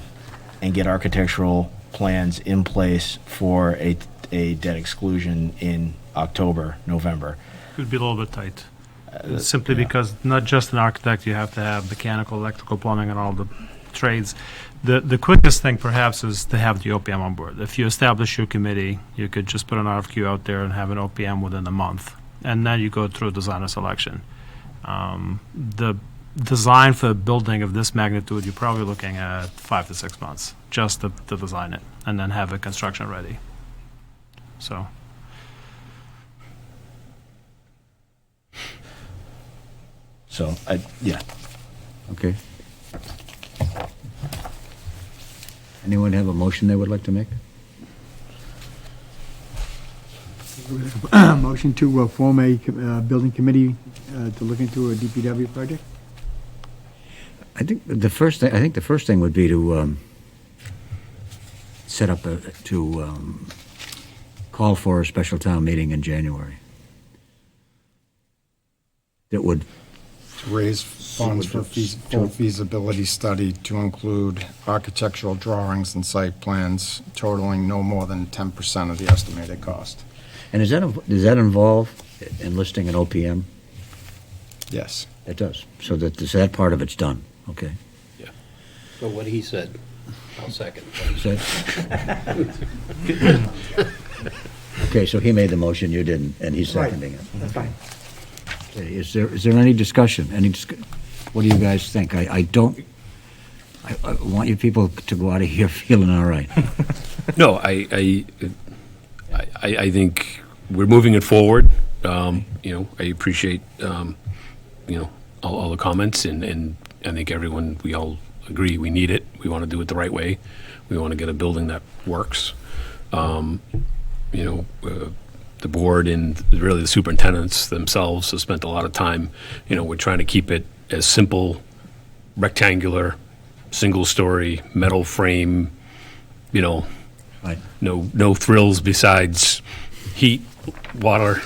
and get architectural plans in place for a debt exclusion in October, November? Could be a little bit tight. Simply because not just an architect, you have to have mechanical, electrical, plumbing, and all the trades. The quickest thing perhaps is to have the OPM on board. If you establish your committee, you could just put an RFQ out there and have an OPM within a month. And then you go through designer selection. The design for a building of this magnitude, you're probably looking at 5 to 6 months just to design it and then have it construction ready. So. So, yeah. Okay. Anyone have a motion they would like to make? Motion to form a building committee to look into a DPW project? I think the first thing would be to set up call for a special town meeting in January. That would To raise funds for full feasibility study to include architectural drawings and site plans totaling no more than 10% of the estimated cost. And does that involve enlisting an OPM? Yes. It does. So that part of it's done. Okay. So what he said, I'll second. Okay, so he made the motion, you didn't, and he's seconding it. That's fine. Okay, is there any discussion? What do you guys think? I want you people to go out of here feeling all right. No, I think we're moving it forward. I appreciate, all the comments, and I think we all agree we need it. We want to do it the right way. We want to get a building that works. The board and really the superintendents themselves have spent a lot of time, we're trying to keep it as simple, rectangular, single-story, metal frame, Right. no thrills besides heat, water,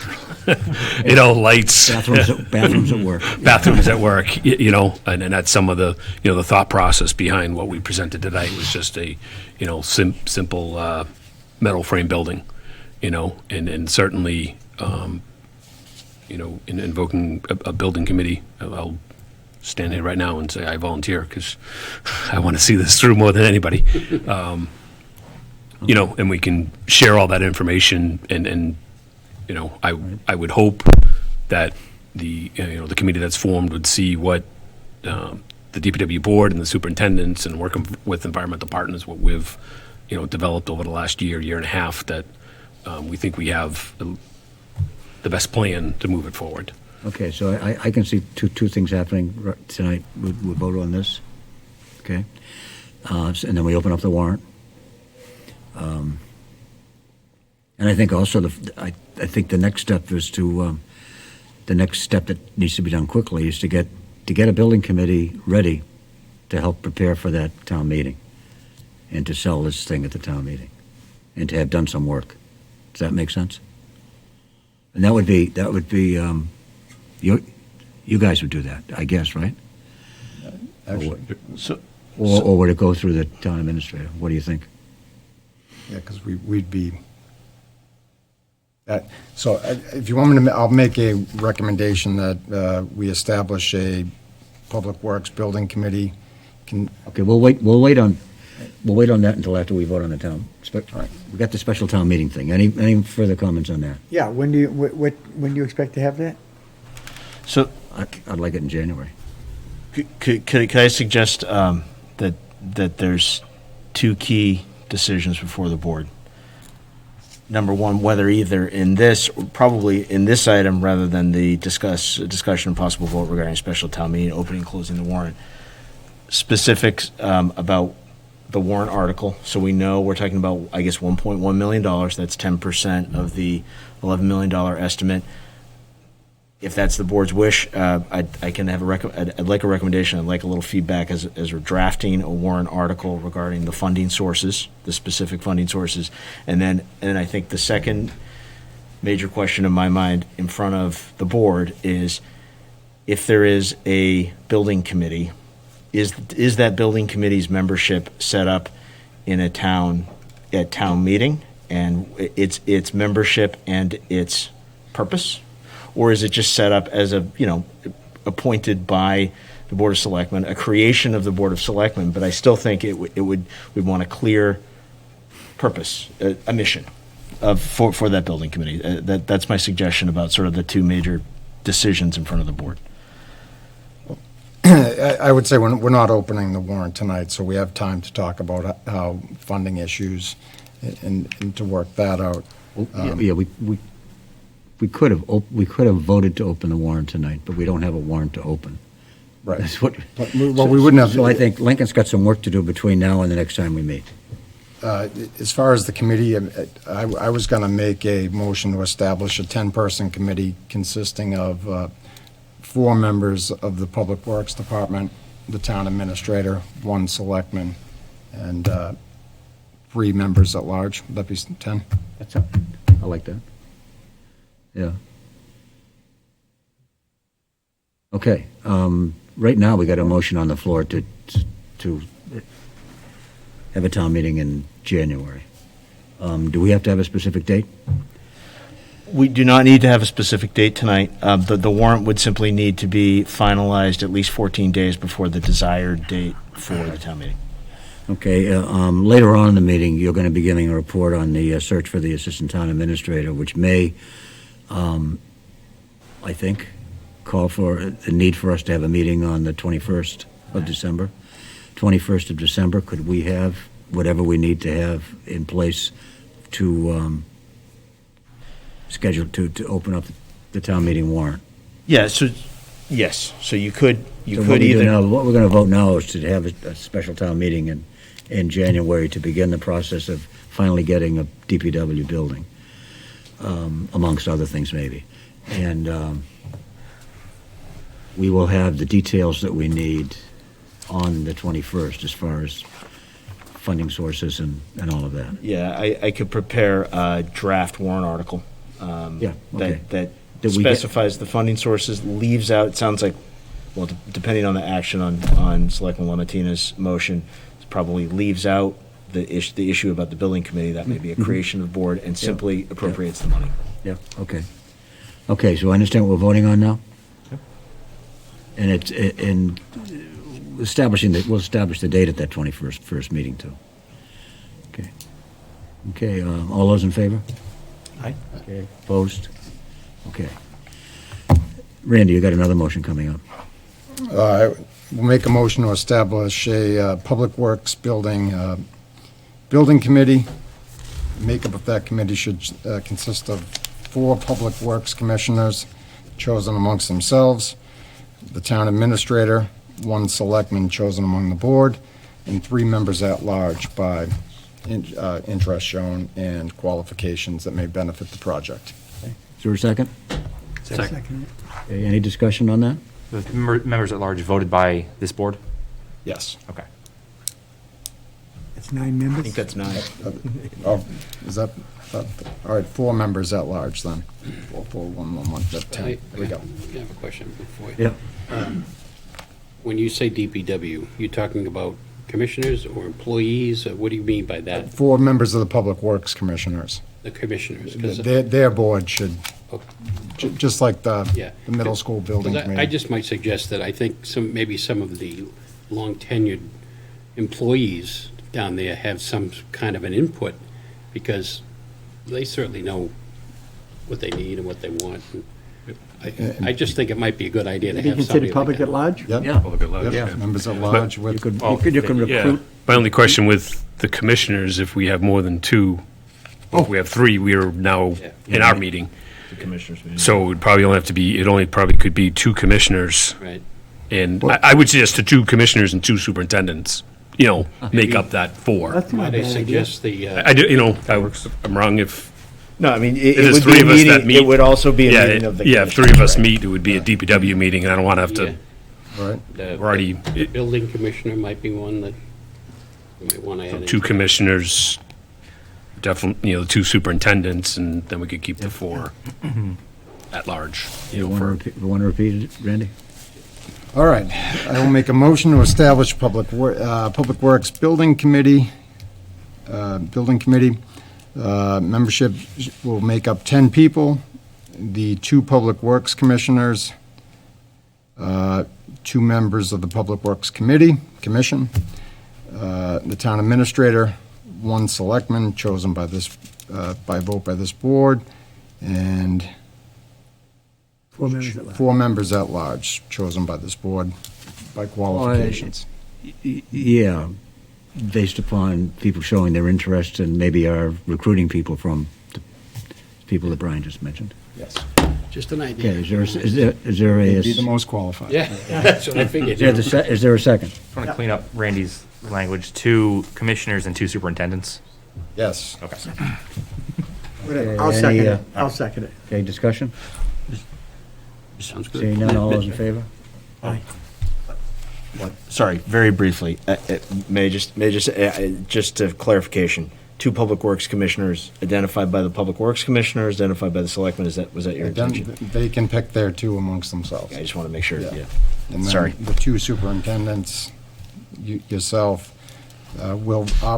lights. Bathrooms at work. Bathrooms at work, and that's some of the, the thought process behind what we presented today was just a, simple metal frame building, and certainly, in invoking a building committee, I'll stand here right now and say I volunteer because I want to see this through more than anybody. And we can share all that information and I would hope that the committee that's formed would see what the DPW board and the superintendents and working with environmental partners, what we've developed over the last year and a half, that we think we have the best plan to move it forward. Okay, so I can see two things happening tonight. We'll vote on this, okay? And then we open up the warrant. And I think also I think the next step is the next step that needs to be done quickly is to get a building committee ready to help prepare for that town meeting and to sell this thing at the town meeting and to have done some work. Does that make sense? And that would be you guys would do that, I guess, right? Actually, Or would it go through the town administrator? What do you think? Yeah, because we'd be, so if you want me to, I'll make a recommendation that we establish a Public Works Building Committee. Okay, we'll wait on that until after we vote on the town. We got the special town meeting thing. Any further comments on that? Yeah, when do you expect to have that? So I'd like it in January. could I suggest that that there's two key decisions before the board. Number one, whether either in this, probably in this item, rather than the discussion and possible vote regarding special town meeting, opening and closing the warrant, specifics about the warrant article. So we know we're talking about, I guess, $1.1 million. That's 10% of the $11 million estimate. If that's the board's wish, I can have I'd like a recommendation. I'd like a little feedback as we're drafting a warrant article regarding the funding sources, the specific funding sources. And then I think the second major question in my mind in front of the board is, if there is a building committee, is that building committee's membership set up in a town, at town meeting, and its membership and its purpose? Or is it just set up as appointed by the Board of Selectmen, a creation of the Board of Selectmen? But I still think we'd want a clear purpose, a mission for that building committee. That's my suggestion about sort of the two major decisions in front of the board. I would say we're not opening the warrant tonight, so we have time to talk about how funding issues and to work that out. We could have voted to open the warrant tonight, but we don't have a warrant to open. Right. That's what. Well, we wouldn't have. So I think Lincoln's got some work to do between now and the next time we meet. As far as the committee, I was going to make a motion to establish a 10-person committee consisting of 4 members of the Public Works Department, the town administrator, 1 selectman, and 3 members at large. Would that be 10? That's up. I like that. Yeah. Okay. Right now, we got a motion on the floor to have a town meeting in January. Do we have to have a specific date? We do not need to have a specific date tonight. The warrant would simply need to be finalized at least 14 days before the desired date for the town meeting. Okay. Later on in the meeting, you're going to be giving a report on the search for the assistant town administrator, which may, I think, call for the need for us to have a meeting on the 21st of December. 21st of December, could we have whatever we need to have in place to schedule to open up the town meeting warrant? Yeah, so, yes, so you could So what we're going to vote now is to have a special town meeting in January to begin the process of finally getting a DPW building, amongst other things maybe. And we will have the details that we need on the 21st as far as funding sources and all of that. Yeah, I could prepare a draft warrant article Yeah, okay. that Did we get- specifies the funding sources, leaves out, it sounds like, well, depending on the action on Selectman Lamatina's motion, it probably leaves out the issue about the building committee. That may be a creation of the board, and simply appropriates the money. Yeah, okay. Okay, so I understand what we're voting on now? And it's, and we'll establish the date at that 21st meeting too. Okay. Okay, all those in favor? Aye. Okay. Opposed? Okay. Randy, you got another motion coming up. We'll make a motion to establish a Public Works building committee. Makeup of that committee should consist of 4 Public Works commissioners chosen amongst themselves, the town administrator, 1 selectman chosen among the board, and 3 members at large by interest shown and qualifications that may benefit the project. Is there a second? Second. Okay, any discussion on that? The members at large voted by this board? Yes. Okay. It's 9 I members? think that's 9. Oh, is that, all right, 4 members at large then. 4, 1, that's 10. There we go. I have a question before you. Yeah. When you say DPW, you're talking about commissioners or employees? Or what do you mean by that? 4 members of the Public Works Commissioners. The commissioners? 'Cause- Their board should, oh, just like the Yeah. middle school building 'cause I committee. just might suggest that I think maybe some of the long tenured employees down there have some kind of an input, because they certainly know what they need and what they want. And I just think it might be a good idea to Be have somebody considered like public that. at large? Yep. Yeah. Public at large, Yep, yeah. members at large You with, could Well, recruit My only question with the commissioners, if we have more than two, if we have three, we are now in our meeting. The commissioners meeting. So it would probably only have to be, it only probably could be two commissioners. Right. And I would suggest the two commissioners and two superintendents, make up that four. That's not a Might I bad idea. suggest the, I do, I'm wrong if, No, I mean, It it is would three be a of us that meeting, meet. it would also be a yeah, meeting of the yeah, if three of us commissioners, meet, it would be a DPW meeting, and I don't want to have to, Right. the we're already, building commissioner might be one that you might want to add. two into- commissioners, definitely, the two superintendents, and then we could keep the four at large. You want to repeat it, Randy? All right, I will make a motion to establish Public Works Building Committee. Membership will make up 10 people, the two Public Works Commissioners, 2 members of the Public Works Commission, the Town Administrator, 1 Selectman chosen by vote by this board, and 4 members at large, chosen by this board by qualifications. Yeah, based upon people showing their interest and maybe our recruiting people from the people that Brian just mentioned. Yes. Just an Okay, idea. is there a, Be the most qualified. Yeah, that's what I figured. is there a second? I want to clean up Randy's language. 2 commissioners and 2 superintendents. Yes. Okay. Whatever. I'll Any, second it. I'll second it. Okay, discussion? Sounds good. Seeing none, all those in favor? Sorry, very briefly, just a clarification. 2 Public Works Commissioners identified by the Public Works Commissioners, identified by the Selectmen, was that your intention? They can pick their 2 amongst themselves. I just want to make sure, Yeah. yeah. And then Sorry. the 2 superintendents, yourself, our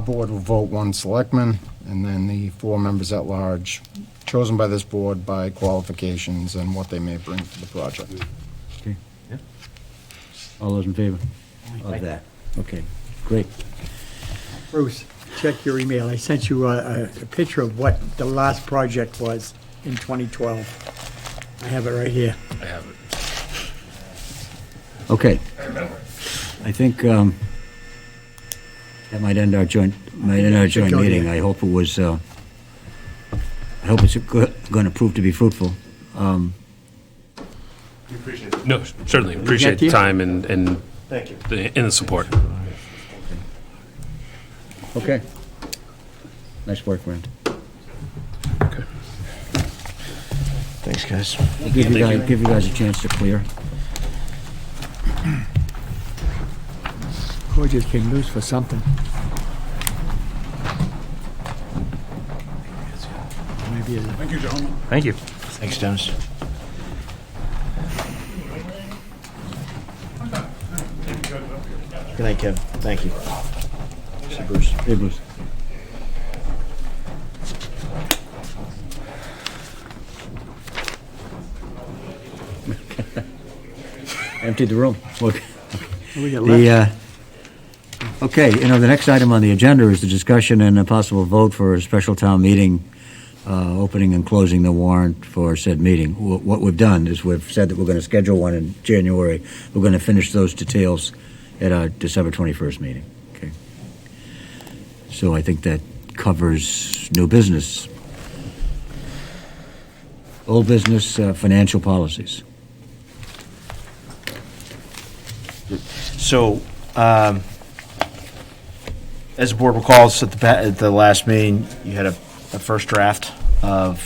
board will vote 1 selectman, and then the 4 members at large, chosen by this board by qualifications and what they may bring to the project. All those in favor of that? Okay, great. Bruce, check your email. I sent you a picture of what the last project was in 2012. I have it right here. I have it. Okay. I think that might end our joint meeting. I hope it was, I hope it's going to prove to be fruitful. We appreciate it. No, certainly, appreciate the you? time and Thank you. the support. Okay. Nice work, Brent. Thanks, guys. I'll give you guys a chance to clear. Boy just came loose for something. Maybe it's- Thank you, gentlemen. Thank you. Thanks, Dennis. Good night, Kevin. Thank you. See you, Bruce. Hey, Bruce. Emptied the room. Look. we got left. Okay, the next item on the agenda is the discussion and a possible vote for a special town meeting, opening and closing the warrant for said meeting. What we've done is we've said that we're going to schedule one in January. We're going to finish those details at our December 21st meeting. Okay. So I think that covers new business. Old business, financial policies. So, as the board recalls, at the last meeting, you had a first draft of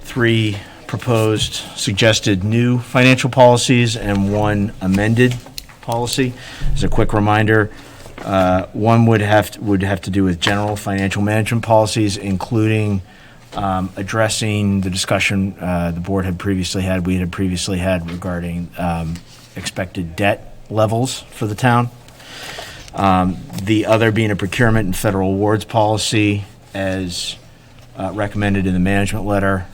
3 proposed suggested new financial policies and 1 amended policy. As a quick reminder, one would have to do with general financial management policies, including addressing the discussion the board had previously had, we had previously had regarding expected debt levels for the town. The other being a procurement and federal awards policy as recommended in the management letter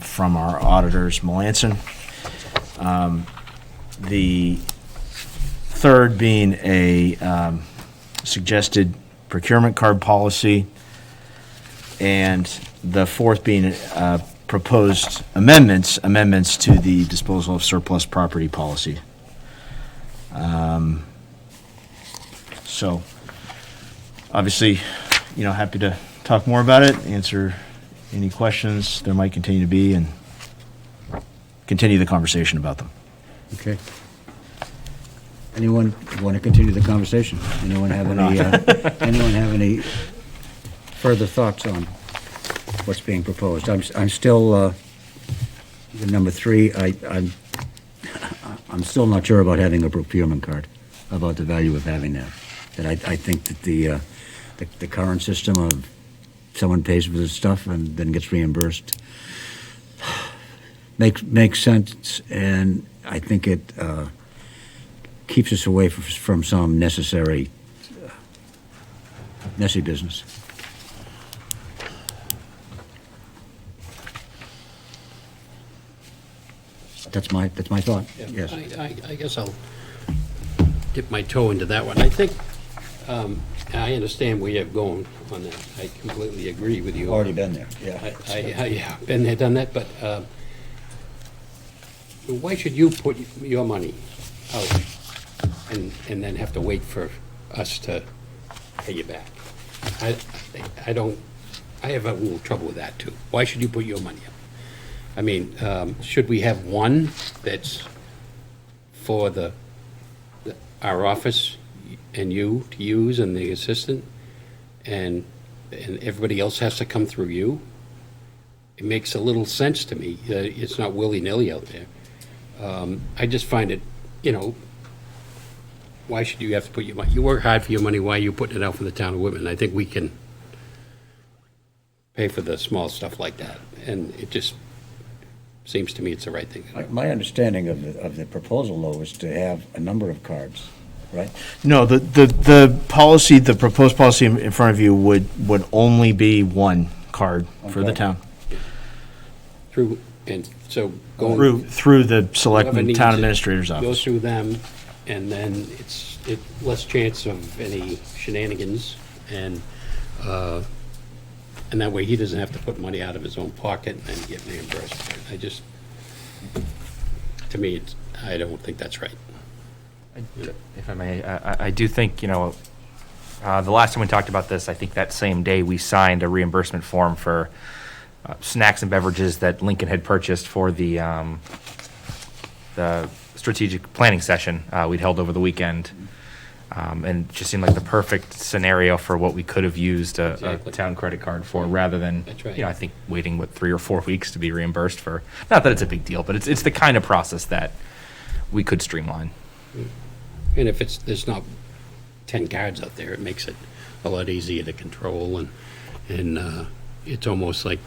from our auditors, Melanson. The third being a suggested procurement card policy, and the fourth being proposed amendments to the disposal of surplus property policy. So, obviously, happy to talk more about it, answer any questions there might continue to be, and continue the conversation about them. Okay. Anyone want to continue the conversation? Anyone have any further thoughts on what's being proposed? I'm still, number 3, I'm still not sure about having a procurement card, about the value of having that. That I think that the current system of someone pays for the stuff and then gets reimbursed makes sense, and I think it keeps us away from some necessary messy business. That's my thought. Yes. I guess I'll dip my toe into that one. I think, I understand where you're going on that. I completely agree with you. Already been there, yeah. Yeah, been there, done that, but why should you put your money out and then have to wait for us to pay you back? I have a little trouble with that, too. Why should you put your money up? I mean, should we have one that's for our office and you to use and the assistant, and everybody else has to come through you? It makes a little sense to me. It's not willy-nilly out there. I just find it, why should you have to put your money? You work hard for your money, why are you putting it out for the town of Whitman? I think we can pay for the small stuff like that, and it just seems to me it's the right thing. My understanding of the proposal, though, is to have a number of cards, right? No, the policy, the proposed policy in front of you would only be one card for the Okay. town. Through, and so going. Through the whoever Selectmen needs Town it Administrator's Goes Office. through them, and then it's less chance of any shenanigans, and that way he doesn't have to put money out of his own pocket and then get reimbursed. To me, I don't think that's right. If I may, I do think, the last time we talked about this, I think that same day we signed a reimbursement form for snacks and beverages that Lincoln had purchased for the strategic planning session we'd held over the weekend. And it just seemed like the perfect scenario for what we could have used a Exactly. town credit card for, rather than, That's right. I think waiting, 3 or 4 weeks to be reimbursed for. Not that it's a big deal, but it's the kind of process that we could streamline. And if there's not 10 cards out there, it makes it a lot easier to control, and it's almost like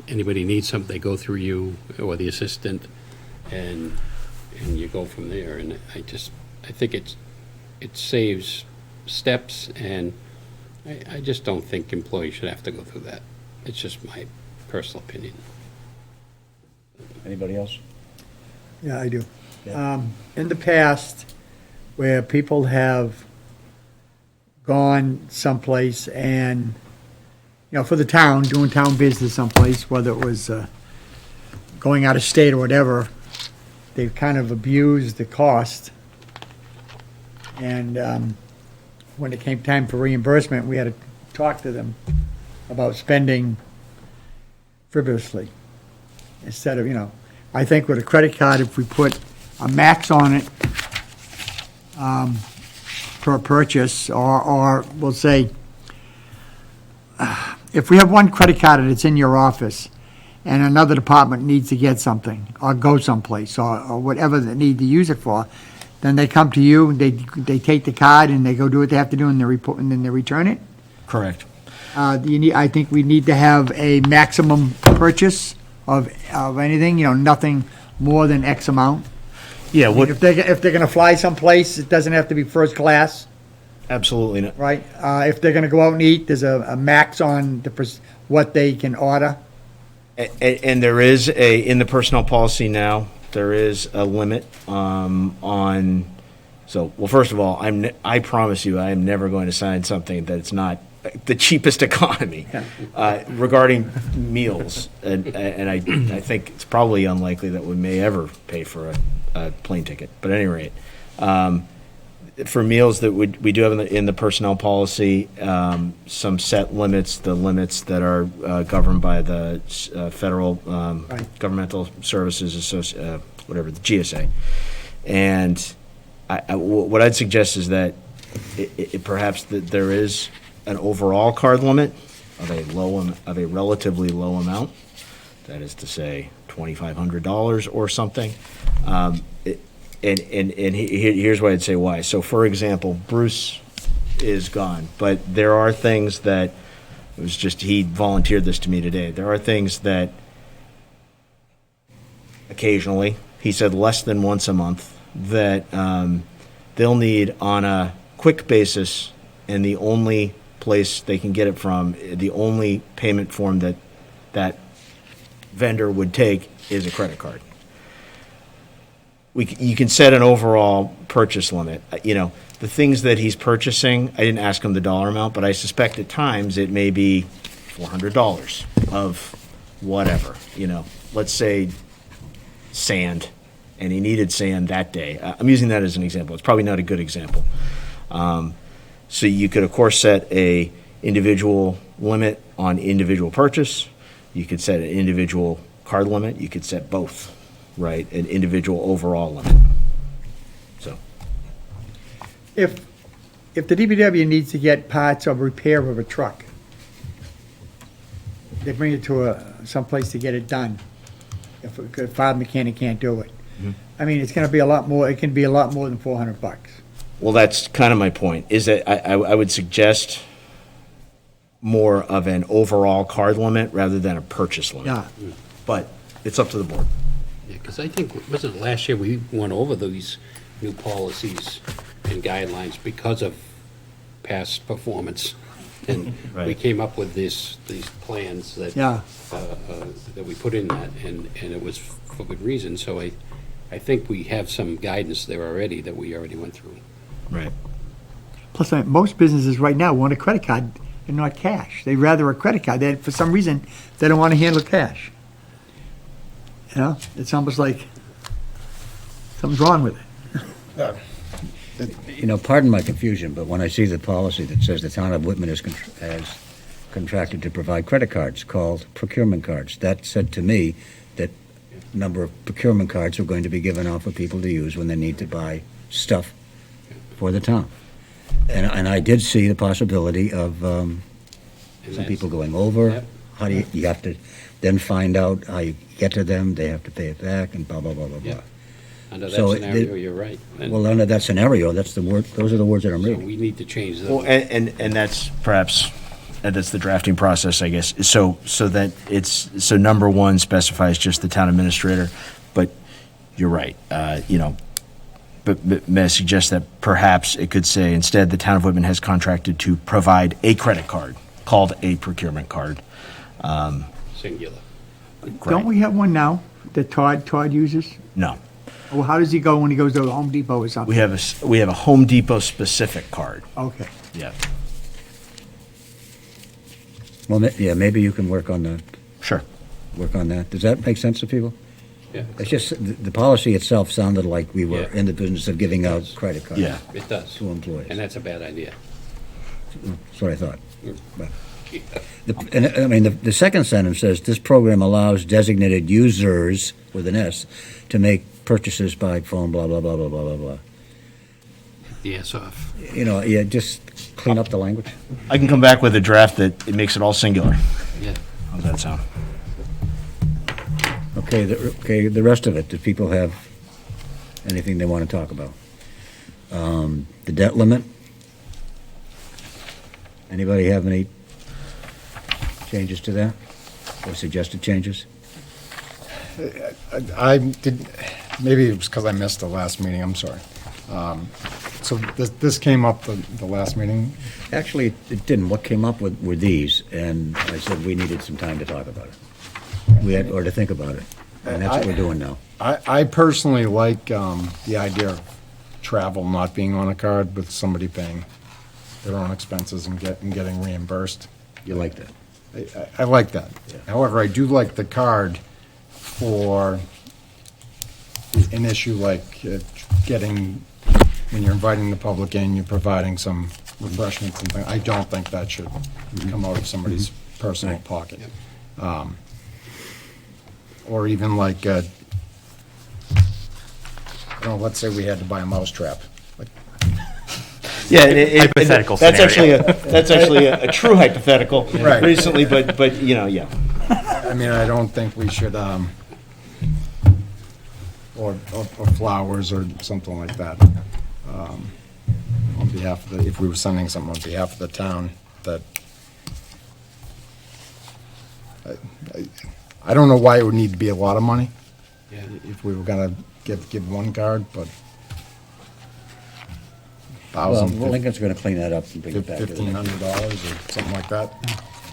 anybody needs something, they go through you or the assistant, and you go from there. And I think it saves steps, and I just don't think employees should have to go through that. It's just my personal opinion. Anybody else? Yeah, I do. Yeah. In the past, where people have gone someplace and, for the town, doing town business someplace, whether it was going out of state or whatever, they've kind of abused the cost. And when it came time for reimbursement, we had to talk to them about spending frivolously instead of, I think with a credit card, if we put a max on it per purchase, or we'll say, if we have one credit card and it's in your office and another department needs to get something or go someplace or whatever they need to use it for, then they come to you, they take the card and they go do what they have to do and they report, and then they return it. Correct. I think we need to have a maximum purchase of anything, nothing more than X amount. Yeah, If they're gonna fly someplace, it doesn't have to be first class, absolutely not. right? If they're gonna go out and eat, there's a max on what they can order. And there is in the personnel policy now, there is a limit on, first of all, I promise you, I am never going to sign something that's not the cheapest economy regarding meals. And I think it's probably unlikely that we may ever pay for a plane ticket. But at any rate, for meals that we do have in the personnel policy, some set limits, the limits that are governed by the Federal Governmental Services whatever, the GSA. And what I'd suggest is that perhaps that there is an overall card limit of a relatively low amount. That is to say, $2,500 or something. Here's why I'd say why. So, for example, Bruce is gone, but there are things that, it was just, he volunteered this to me today. There are things that occasionally, he said less than once a month, that they'll need on a quick basis, and the only place they can get it from, the only payment form that vendor would take is a credit card. You can set an overall purchase limit. The things that he's purchasing, I didn't ask him the dollar amount, but I suspect at times it may be $400 of whatever. Let's say sand, and he needed sand that day. I'm using that as an example. It's probably not a good example. So you could, of course, set a individual limit on individual purchase. You could set an individual card limit. You could set both, right? An individual overall limit. So, If the DPW needs to get parts or repair of a truck, they bring it to someplace to get it done. If a fire mechanic can't do it. I mean, it's gonna be a lot more, it can be a lot more than $400. well, that's kind of my point, is that I would suggest more of an overall card limit rather than a purchase limit. Yeah. But it's up to the board. Yeah, because I think, wasn't it last year we went over these new policies and guidelines because of past performance? And we Right. came up with these plans that, Yeah. that we put in that, and it was for good reason. So I think we have some guidance there already that we already went through. Right. Plus, most businesses right now want a credit card and not cash. They'd rather a credit card. For some reason, they don't want to handle cash. It's almost like something's wrong with it. Pardon my confusion, but when I see the policy that says the town of Whitman has contracted to provide credit cards called procurement cards, that said to me that number of procurement cards are going to be given out for people to use when they need to buy stuff for the town. And I did see the possibility of some that's- people going over. Yep. How do you have to then find out how you get to them, they have to pay it back, and blah, blah, blah, blah, blah. Yeah. Under that So scenario, you're right. And Well, under that scenario, that's the word, those are the words that I'm so reading. we need to change Well, the, and that's perhaps, that's the drafting process, I guess. So number one specifies just the town administrator, but you're right, But may I suggest that perhaps it could say, instead, the town of Whitman has contracted to provide a credit card called a procurement card. singular. Don't we have one now that Todd uses? No, Well, how does he go when he goes to Home Depot or something? we have a Home Depot specific card. Okay. Yeah, Well, yeah, maybe you can work on that. sure. Does that make sense to people? Yeah, It's just, the policy itself sounded like we were Yeah. in the business of giving out credit cards. Yeah. it does. To employees. And that's a bad idea. That's what I thought. But the second sentence says, this program allows designated users, with an S, to make purchases by phone, blah, blah, blah, blah, blah, blah, blah. The S off. Just clean up the language. I can come back with a draft that it makes it all singular. Yeah. How's that sound? Okay, the rest of it, do people have anything they want to talk about? The debt limit? Anybody have any changes to that? Or suggested changes? I did, maybe it was because I missed the last meeting, I'm sorry. So this came up the last meeting? Actually, it didn't. What came up were these, and I said we needed some time to talk about it. Or to think about it. And that's what we're doing now. I personally like the idea of travel not being on a card with somebody paying their own expenses and getting reimbursed. You like that? I like that. Yeah. However, I do like the card for an issue like getting when you're inviting the public in, you're providing some refreshments and things. I don't think that should come out of somebody's personal pocket. Or even like, let's say we had to buy a mousetrap. Yeah, Hypothetical that's scenario. actually a true hypothetical Right. recently, but you know, yeah. I mean, I don't think we should, or flowers or something like that. On behalf of if we were sending something on behalf of the town, that, I don't know why it would need to be a lot of money. Yeah. If we were gonna give one card, but Well, $1,000, Lincoln's gonna clean that up and bring it back. to the next- $1,500 or something like that.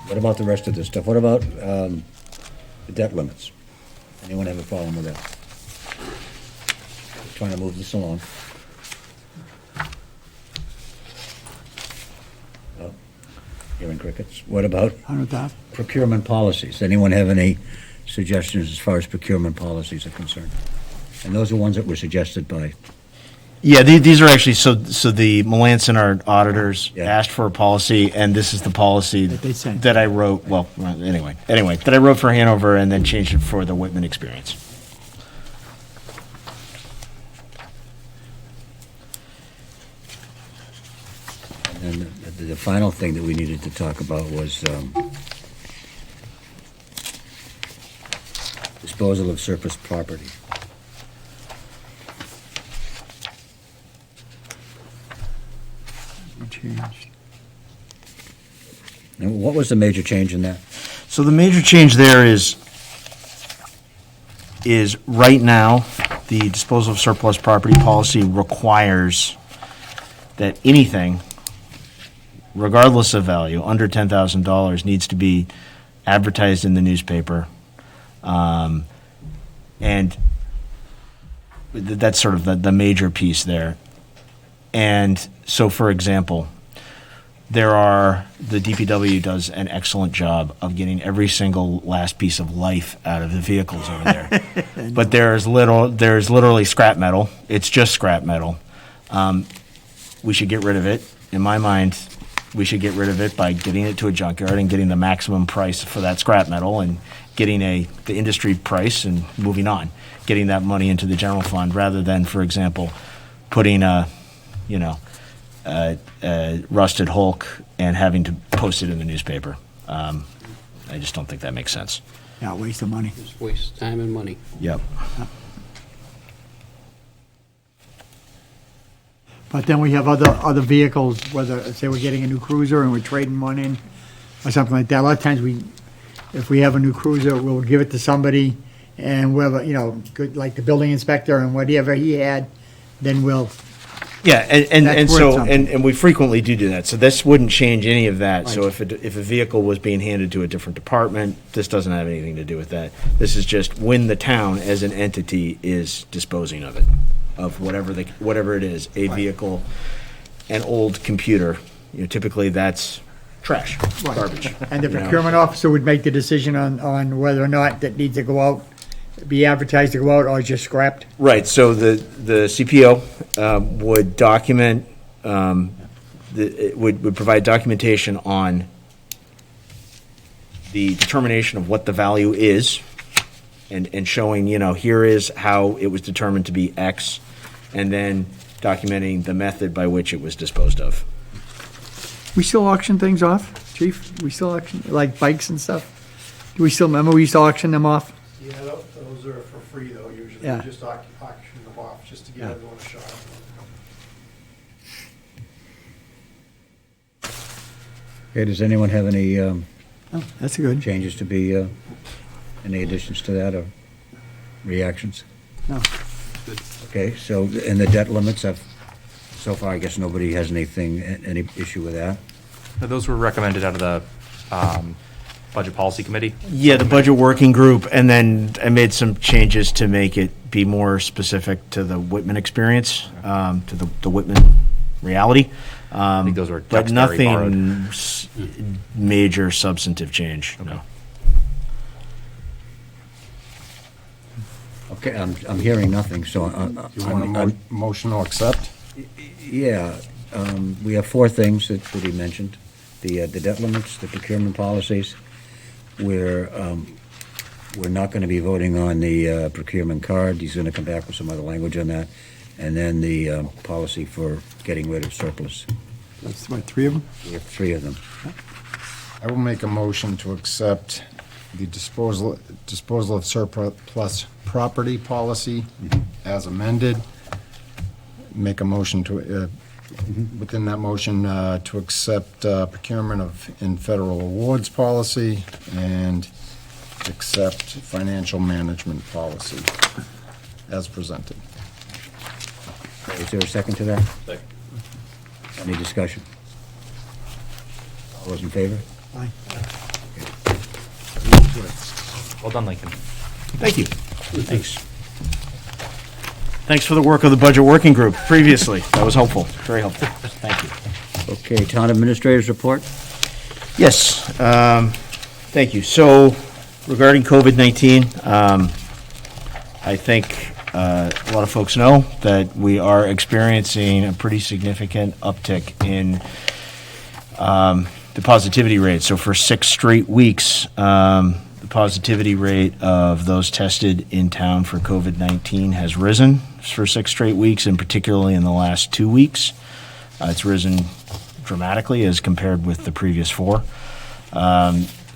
What about the rest of this stuff? What about the debt limits? Anyone have a problem with that? Trying to move this along. Oh, hearing crickets. What about 100,000? procurement policies? Anyone have any suggestions as far as procurement policies are concerned? And those are ones that were suggested by, Yeah, these are actually, so the Melanson, our auditors, Yeah. asked for a policy, and this is the policy That they sent. that I wrote, well, anyway, that I wrote for Hanover and then changed it for the Whitman experience. and the final thing that we needed to talk about was disposal of surplus property. Changed. And what was the major change in that? So the major change there is right now, the disposal of surplus property policy requires that anything, regardless of value, under $10,000 needs to be advertised in the newspaper. And that's sort of the major piece there. And so, for example, the DPW does an excellent job of getting every single last piece of life out of the vehicles over there. But there's literally scrap metal. It's just scrap metal. We should get rid of it. In my mind, we should get rid of it by getting it to a junkyard and getting the maximum price for that scrap metal and getting the industry price and moving on, getting that money into the general fund rather than, for example, putting a rusted Hulk and having to post it in the newspaper. I just don't think that makes sense. Yeah, waste of money. Just waste time and money. Yep. But then we have other vehicles, whether, say we're getting a new cruiser and we're trading one in or something like that. A lot of times if we have a new cruiser, we'll give it to somebody and whoever, good, like the building inspector and whatever he had, then we'll, Yeah, and That's worth so, something. and we frequently do that. So this wouldn't change any of that. So Right. if a vehicle was being handed to a different department, this doesn't have anything to do with that. This is just when the town as an entity is disposing of it, of whatever it is, a vehicle, an old computer, typically that's trash, garbage. and the you know? procurement officer would make the decision on whether or not that needs to go out, be advertised to go out or just scrapped. Right, so the CPO would document, would provide documentation on the determination of what the value is, and showing, here is how it was determined to be X, and then documenting the method by which it was disposed of. We still auction things off, chief? We still auction, like bikes and stuff? Do we still, remember we used to auction them off? Yeah, those are for free though, usually. Yeah. We just auction them off, just to give Yeah. everyone a shot. Okay, does anyone have any Oh, that's good. changes to be, any additions to that or reactions? No. Okay, so, and the debt limits have, so far, I guess nobody has anything, any issue with that? Those were recommended out of the Budget Policy Committee. Yeah, the budget working group, and then I made some changes to make it be more specific to the Whitman experience, to the Whitman reality. I think those were But Duxbury nothing major substantive change, no. Okay, I'm hearing nothing, so You want a motion to accept? Yeah, we have four things that he mentioned. The debt limits, the procurement policies. We're not going to be voting on the procurement card. He's going to come back with some other language on that. And then the policy for getting rid of surplus. That's what, three of them? We have three of them. I will make a motion to accept the disposal of surplus property policy as amended. Make a motion to, within that motion, to accept procurement of in federal awards policy and accept financial management policy as presented. Is there a second to that? Second. Any discussion? All those in favor? Aye. Well done, Lincoln. Thank you. Thanks. Thanks for the work of the Budget Working Group previously. That was helpful, very helpful. Thank you. Okay, town administrators report? Yes, thank you. So regarding COVID-19, I think a lot of folks know that we are experiencing a pretty significant uptick in the positivity rate. So for 6 straight weeks, the positivity rate of those tested in town for COVID-19 has risen for 6 straight weeks, and particularly in the last 2 weeks. It's risen dramatically as compared with the previous 4.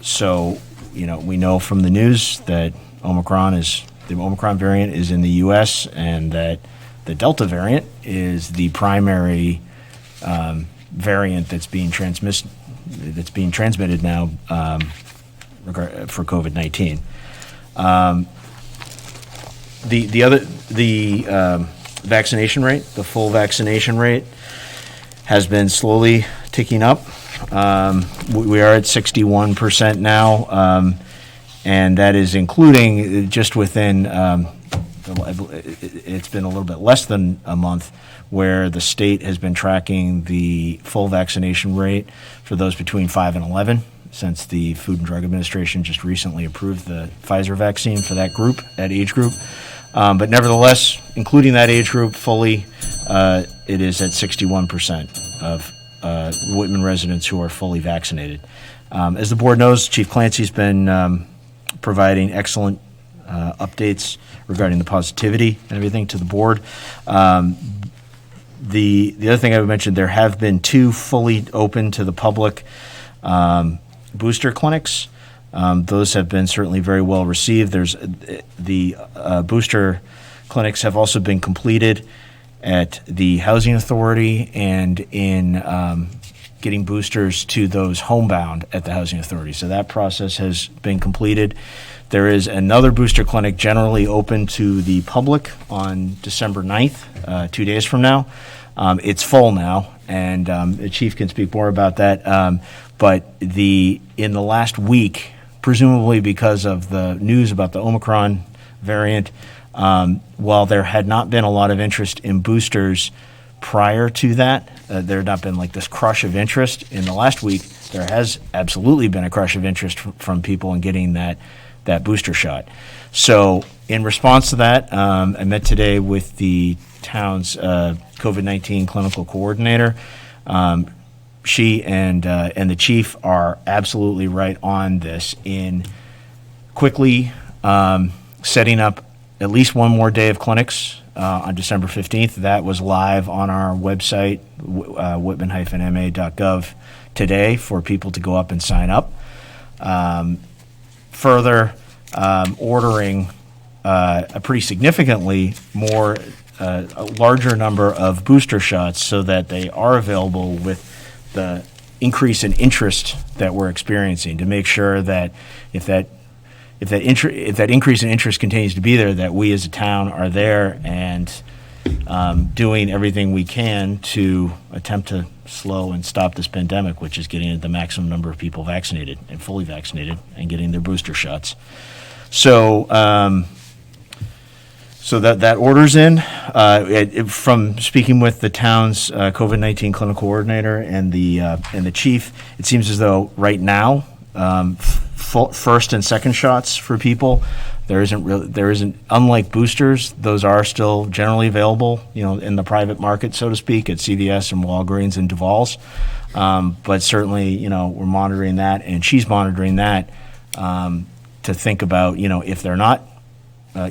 So, you know, we know from the news that the Omicron variant is in the U.S. and that the Delta variant is the primary variant that's being transmitted now for COVID-19. The vaccination rate, the full vaccination rate, has been slowly ticking up. We are at 61% now, and that is including just within, it's been a little bit less than a month, where the state has been tracking the full vaccination rate for those between 5 and 11, since the Food and Drug Administration just recently approved the Pfizer vaccine for that group, that age group. But nevertheless, including that age group fully, it is at 61% of Whitman residents who are fully vaccinated. As the board knows, Chief Clancy's been providing excellent updates regarding the positivity and everything to the board. The other thing I would mention, there have been 2 fully open to the public booster clinics. Those have been certainly very well received. There's the booster clinics have also been completed at the Housing Authority and in getting boosters to those homebound at the Housing Authority. So that process has been completed. There is another booster clinic generally open to the public on December 9th, 2 days from now. It's full now, and the chief can speak more about that. But in the last week, presumably because of the news about the Omicron variant, while there had not been a lot of interest in boosters prior to that, there had not been like this crush of interest. In the last week, there has absolutely been a crush of interest from people in getting that booster shot. So in response to that, I met today with the town's COVID-19 clinical coordinator. She and the chief are absolutely right on this in quickly setting up at least one more day of clinics on December 15th. That was live on our website, whitman-ma.gov today, for people to go up and sign up. Further, ordering a pretty significantly more, a larger number of booster shots so that they are available with the increase in interest that we're experiencing, to make sure that if that increase in interest continues to be there, that we as a town are there and doing everything we can to attempt to slow and stop this pandemic, which is getting the maximum number of people vaccinated and fully vaccinated and getting their booster shots. So that order's in. From speaking with the town's COVID-19 clinical coordinator and the chief, it seems as though right now, first and second shots for people, there isn't, unlike boosters, those are still generally available, in the private market, so to speak, at CVS and Walgreens and Duval's. But certainly, we're monitoring that, and she's monitoring that to think about, if they're not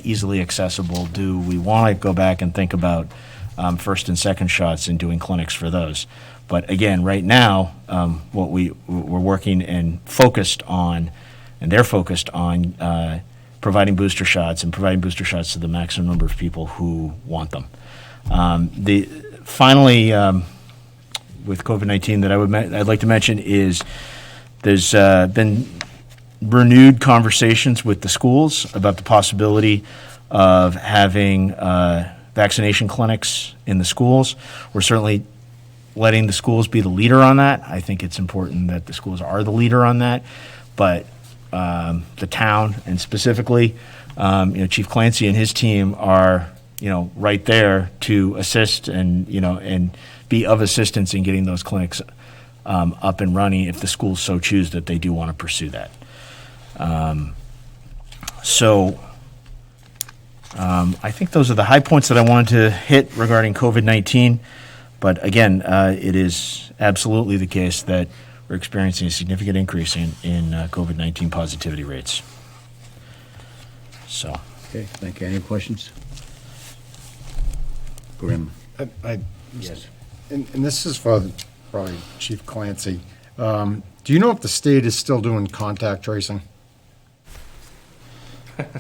easily accessible, do we want to go back and think about first and second shots and doing clinics for those? But again, right now, what we're working and focused on, and they're focused on providing booster shots and providing booster shots to the maximum number of people who want them. Finally, with COVID-19 that I'd like to mention is there's been renewed conversations with the schools about the possibility of having vaccination clinics in the schools. We're certainly letting the schools be the leader on that. I think it's important that the schools are the leader on that, but the town and specifically, Chief Clancy and his team are, right there to assist and, and be of assistance in getting those clinics up and running if the schools so choose that they do want to pursue that. I think those are the high points that I wanted to hit regarding COVID-19. But again, it is absolutely the case that we're experiencing a significant increase in COVID-19 positivity rates. So, Okay, thank you. Any questions? Grim? Yes. And this is for probably Chief Clancy. Do you know if the state is still doing contact tracing? What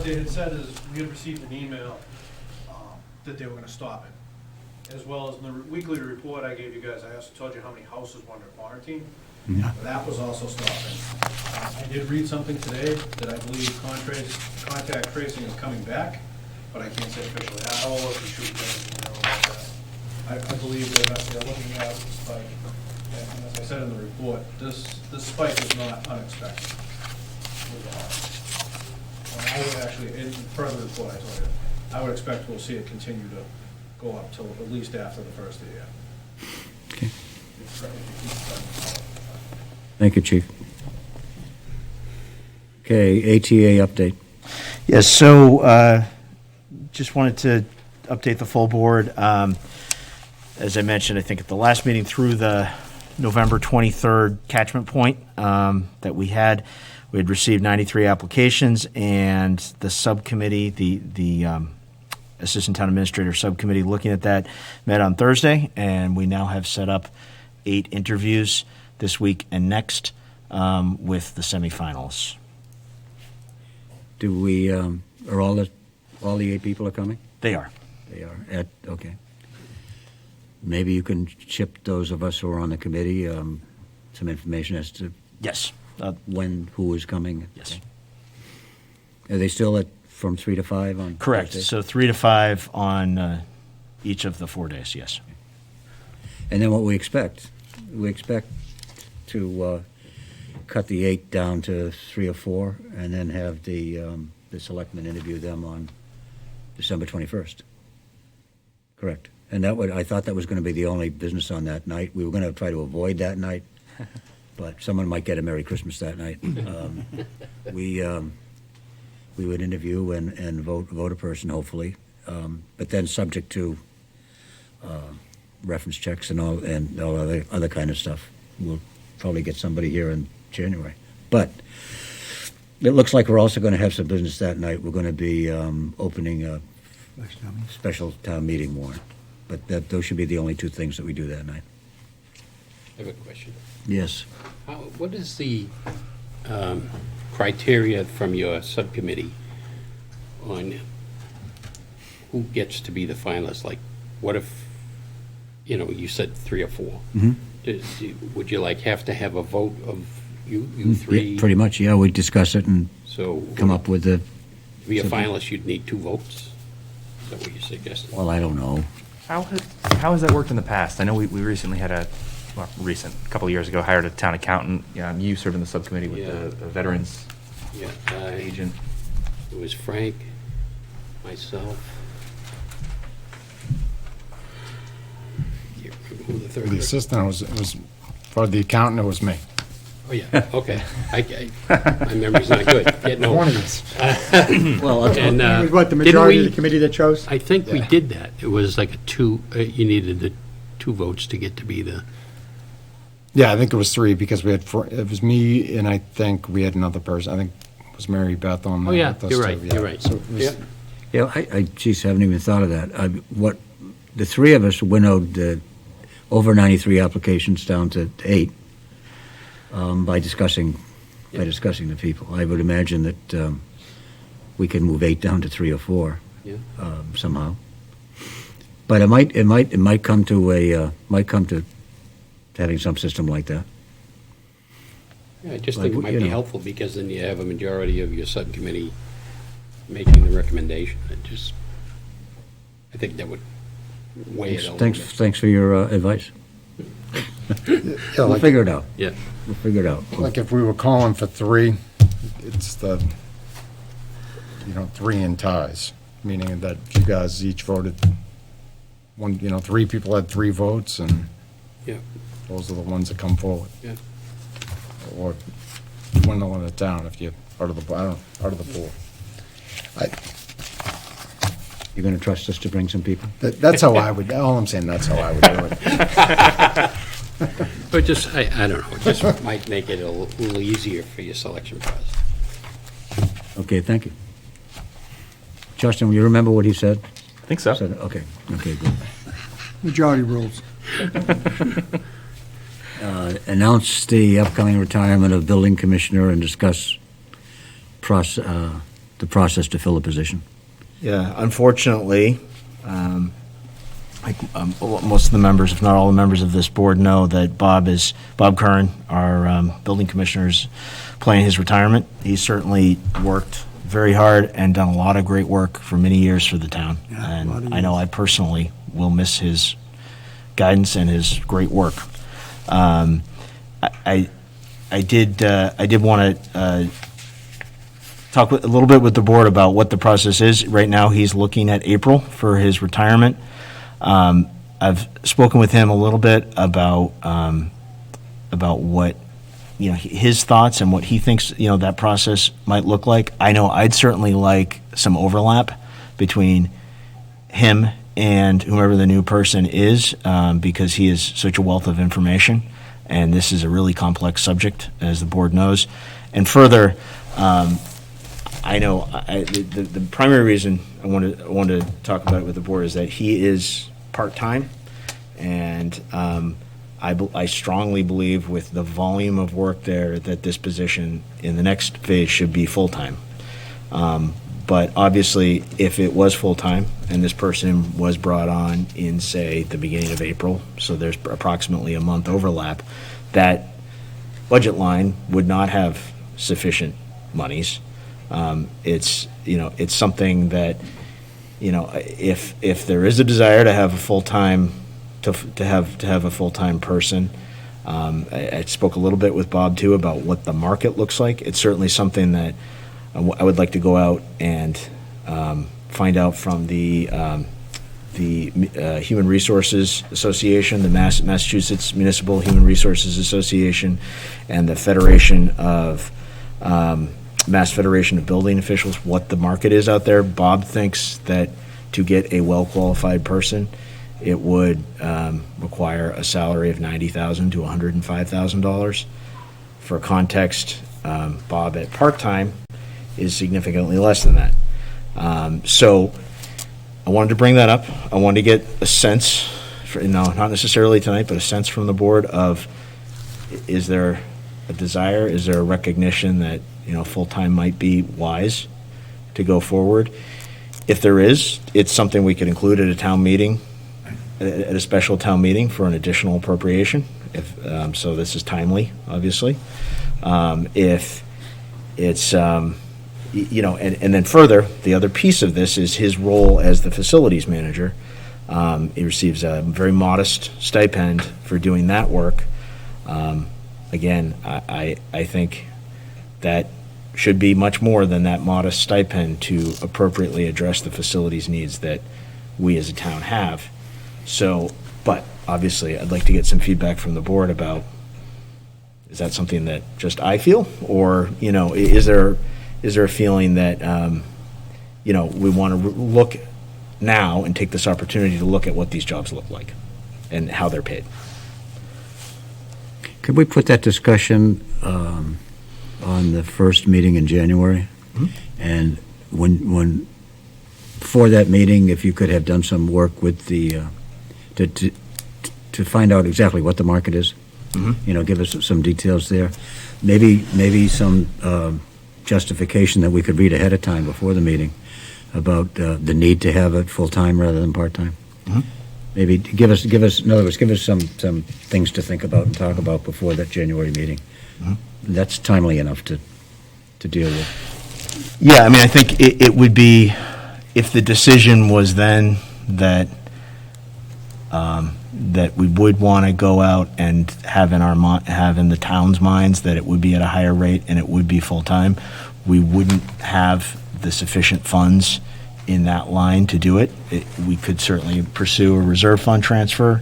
they had said is, we had received an email that they were gonna stop it. As well as in the weekly report I gave you guys, I also told you how many houses were under quarantine. That was also stopping. I did read something today that I believe contact tracing is coming back, but I can't say officially. I will look and shoot about that. I believe they're looking at the spike. And as I said in the report, this spike is not unexpected. And I would actually, in further report I told you, I would expect we'll see it continue to go up till at least after the first of the year. Okay. Thank you, Chief. Okay, ATA update. yes, so just wanted to update the full board. As I mentioned, I think at the last meeting through the November 23rd catchment point that we had received 93 applications, and the subcommittee, the Assistant Town Administrator Subcommittee looking at that met on Thursday, and we now have set up 8 interviews this week and next with the semifinals. Do we, are all the 8 people are coming? They are. They are, okay. Maybe you can ship those of us who are on the committee some information as to Yes. when, who is coming? Yes. Are they still from 3 to 5 on Correct. Thursday? So 3 to 5 on each of the 4 days, yes. And then what we expect to cut the 8 down to 3 or 4, and then have the selectmen interview them on December 21st. Correct. And I thought that was going to be the only business on that night. We were going to try to avoid that night, but someone might get a Merry Christmas that night. We would interview and vote a person, hopefully, but then subject to reference checks and all other kind of stuff. We'll probably get somebody here in January. But it looks like we're also going to have some business that night. We're going to be opening a special town meeting warrant. But those should be the only 2 things that we do that night. I have a question. Yes. What is the criteria from your subcommittee on who gets to be the finalist? Like, what if, you said 3 or 4? Would you have to have a vote of you 3? Yeah, pretty much, yeah. We discuss it and So come up with the... to be a finalist, you'd need 2 votes? Is that what you're suggesting? Well, I don't know. How has that worked in the past? I know we recently had a couple of years ago, hired a town accountant. You served in the subcommittee with the veterans Yeah, agent. it was Frank, myself. You remember who the third The person? assistant was for the accountant, it was me. Oh, yeah, okay. My memory's not good. Yeah, no. One of these. Well, And, It was what, the didn't majority of we- the committee that chose? I think we did that. It was like a two, you needed the 2 votes to get to be the, Yeah, I think it was 3 because we had, it was me and I think we had another person. I think it was Mary Beth on oh, there yeah, with us, you're too, right, yeah. you're right. So it was- Yeah. yeah, I geez, haven't even thought of that. What, the 3 of us winnowed over 93 applications down to 8 by discussing the people. I would imagine that we can move 8 down to 3 or 4 Yeah. somehow. But it might come to having some system like that. Yeah, I just Like, think it might you be know. helpful because then you have a majority of your subcommittee making the recommendation. I think that would weigh it a little bit. Thanks for your advice. Yeah, We'll like- figure it out. Yeah. We'll figure it out. Like if we were calling for 3, it's 3 in ties, meaning that you guys each voted 3 people had 3 votes, and Yeah. those are the ones that come forward. Yeah. Or you win the one at down if you're out of the pool. You're going to trust us to bring some people? That's how I would, all I'm saying, that's how I would do it. But just, I don't know, it just might make it a little easier for your selection process. Okay, thank you. Justin, will you remember what he said? I think so. Okay, good. Majority rules. Announce the upcoming retirement of building commissioner and discuss the process to fill the position. Yeah, unfortunately, most of the members, if not all the members of this board, know that Bob Curran, our building commissioner, is planning his retirement. He's certainly worked very hard and done a lot of great work for many years for the town. Yeah, a lot of And I know years. I personally will miss his guidance and his great work. I did want to talk a little bit with the board about what the process is. Right now, he's looking at April for his retirement. I've spoken with him a little bit about what, his thoughts and what he thinks, that process might look like. I know I'd certainly like some overlap between him and whomever the new person is, because he is such a wealth of information, and this is a really complex subject, as the board knows. And further, I know the primary reason I want to talk about it with the board is that he is part-time, and I strongly believe with the volume of work there that this position in the next phase should be full-time. But obviously, if it was full-time and this person was brought on in, say, the beginning of April, so there's approximately a month overlap, that budget line would not have sufficient monies. It's something that, if there is a desire to have a full-time, to have a full-time person, I spoke a little bit with Bob too about what the market looks like. It's certainly something that I would like to go out and find out from the Human Resources Association, the Massachusetts Municipal Human Resources Association, and the Federation of Mass Federation of Building Officials, what the market is out there. Bob thinks that to get a well-qualified person, it would require a salary of $90,000 to $105,000. For context, Bob at part-time is significantly less than that. So I wanted to bring that up. I wanted to get a sense, not necessarily tonight, but a sense from the board of, is there a desire, is there a recognition that full-time might be wise to go forward? If there is, it's something we could include at a town meeting, at a special town meeting for an additional appropriation. So this is timely, obviously. If it's, and then further, the other piece of this is his role as the facilities manager. He receives a very modest stipend for doing that work. Again, I think that should be much more than that modest stipend to appropriately address the facilities needs that we as a town have. So, but obviously, I'd like to get some feedback from the board about, Is that something that just I feel, or, is there a feeling that, we want to look now and take this opportunity to look at what these jobs look like and how they're paid? Could we put that discussion on the first meeting in January? And for that meeting, if you could have done some work with the, to find out exactly what the market is, give us some details there. Maybe some justification that we could read ahead of time before the meeting about the need to have it full-time rather than part-time. Maybe give us, in other words, give us some things to think about and talk about before that January meeting. That's timely enough to deal with. Yeah, I mean, I think it would be, if the decision was then that that we would want to go out and have in the town's minds that it would be at a higher rate and it would be full-time, we wouldn't have the sufficient funds in that line to do it. We could certainly pursue a reserve fund transfer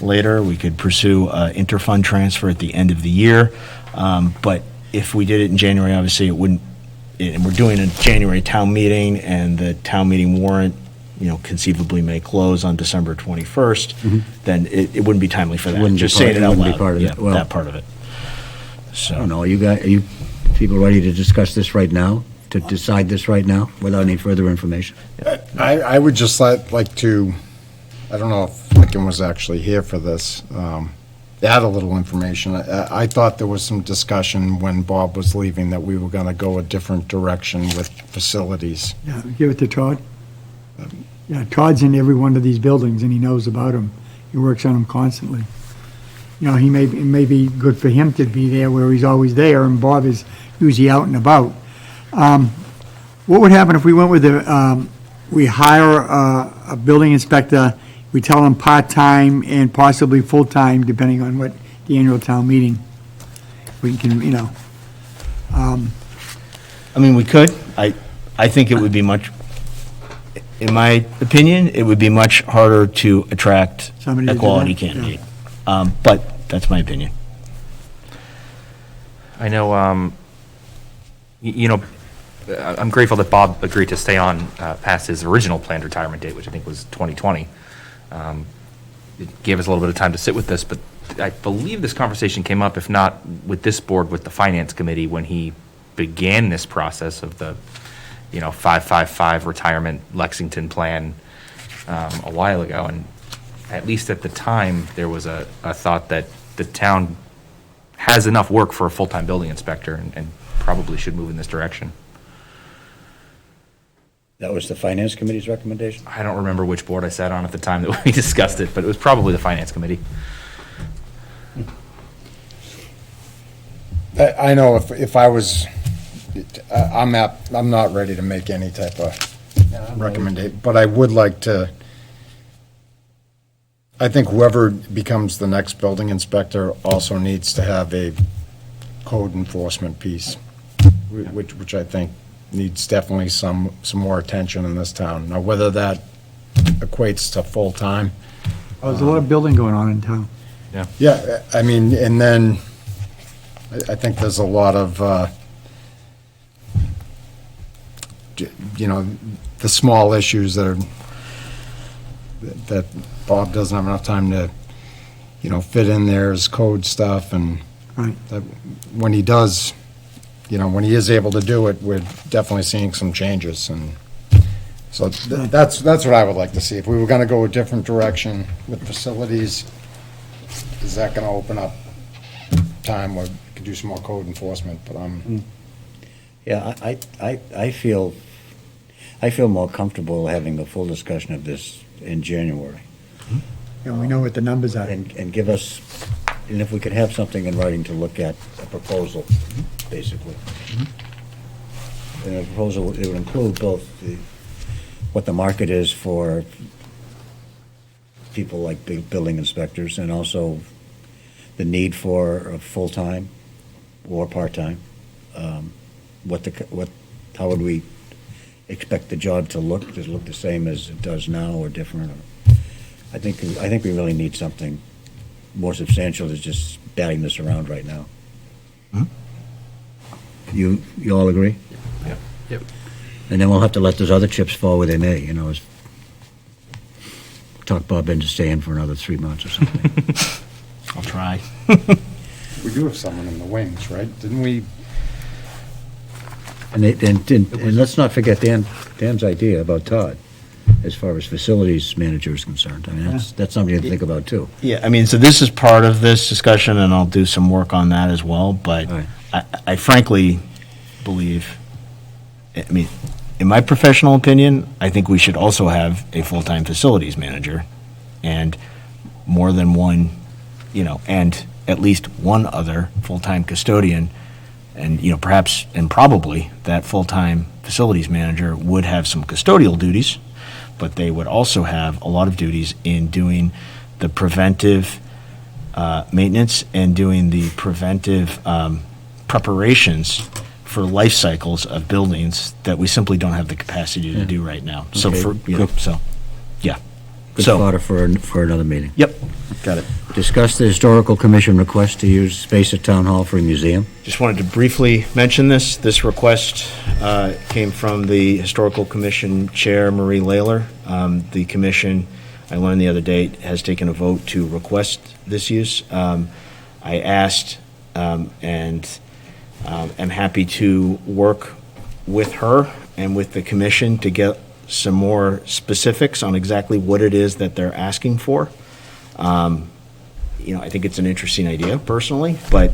later. We could pursue an interfund transfer at the end of the year. But if we did it in January, obviously it wouldn't, and we're doing a January town meeting, and the town meeting warrant, conceivably may close on December 21st, then it wouldn't be timely for that. Wouldn't be Just part- saying it out wouldn't be loud. part of it. Yeah, Well- that part of it. I So, don't know, are you people ready to discuss this right now, to decide this right now, without any further information? I would just like to, I don't know if Lincoln was actually here for this, add a little information. I thought there was some discussion when Bob was leaving that we were going to go a different direction with facilities. Yeah, give it to Todd. Yeah, Todd's in every one of these buildings, and he knows about them. He works on them constantly. It may be good for him to be there where he's always there, and Bob is usually out and about. What would happen if we went with we hire a building inspector, we tell him part-time and possibly full-time, depending on what the annual town meeting, we can, I mean, we could. I think it would be much, in my opinion, it would be much harder to attract Somebody to a do quality that, candidate. But that's my opinion. I know, I'm grateful that Bob agreed to stay on past his original planned retirement date, which I think was 2020. It gave us a little bit of time to sit with this, but I believe this conversation came up, if not with this board, with the Finance Committee when he began this process of the, 555 retirement Lexington plan a while ago. And at least at the time, there was a thought that the town has enough work for a full-time building inspector and probably should move in this direction. That was the Finance Committee's recommendation? I don't remember which board I sat on at the time that we discussed it, but it was probably the Finance Committee. I know if I was, I'm not ready to make any type of recommendation, but I would like to, I think whoever becomes the next building inspector also needs to have a code enforcement piece, which I think needs definitely some more attention in this town. Now, whether that equates to full-time. Oh, there's a lot of building going on in town. Yeah, I mean, and then I think there's a lot of, the small issues that Bob doesn't have enough time to, fit in there as code stuff, and Right. that when he does, when he is able to do it, we're definitely seeing some changes, and so that's what I would like to see. If we were gonna go a different direction with facilities, is that gonna open up time where we could do some more code enforcement? But Yeah, I feel more comfortable having a full discussion of this in January. And we know what the numbers are. And give us, and if we could have something in writing to look at, a proposal, basically. And a proposal, it would include both what the market is for people like big building inspectors, and also the need for a full-time or part-time. How would we expect the job to look? Does it look the same as it does now, or different? I think we really need something more substantial than just batting this around right now. You all agree? Yep. And then we'll have to let those other chips fall where they may, talk Bob into staying for another 3 months or something. I'll try. We do have someone in the wings, right? Didn't we? And let's not forget Dan's idea about Todd, as far as facilities manager is concerned. I mean, that's something to think about, too. Yeah, I mean, so this is part of this discussion, and I'll do some work on that as well, but All right. I frankly believe, I mean, in my professional opinion, I think we should also have a full-time facilities manager and more than one, and at least one other full-time custodian. And, perhaps and probably that full-time facilities manager would have some custodial duties, but they would also have a lot of duties in doing the preventive maintenance and doing the preventive preparations for life cycles of buildings that we simply don't have the capacity to do right now. So Okay. yeah. Good So- fodder for another meeting. Yep, got it. Discuss the Historical Commission request to use space at Town Hall for a museum. Just wanted to briefly mention this. This request came from the Historical Commission Chair, Marie Layler. The commission, I learned the other day, has taken a vote to request this use. I asked and am happy to work with her and with the commission to get some more specifics on exactly what it is that they're asking for. I think it's an interesting idea personally, but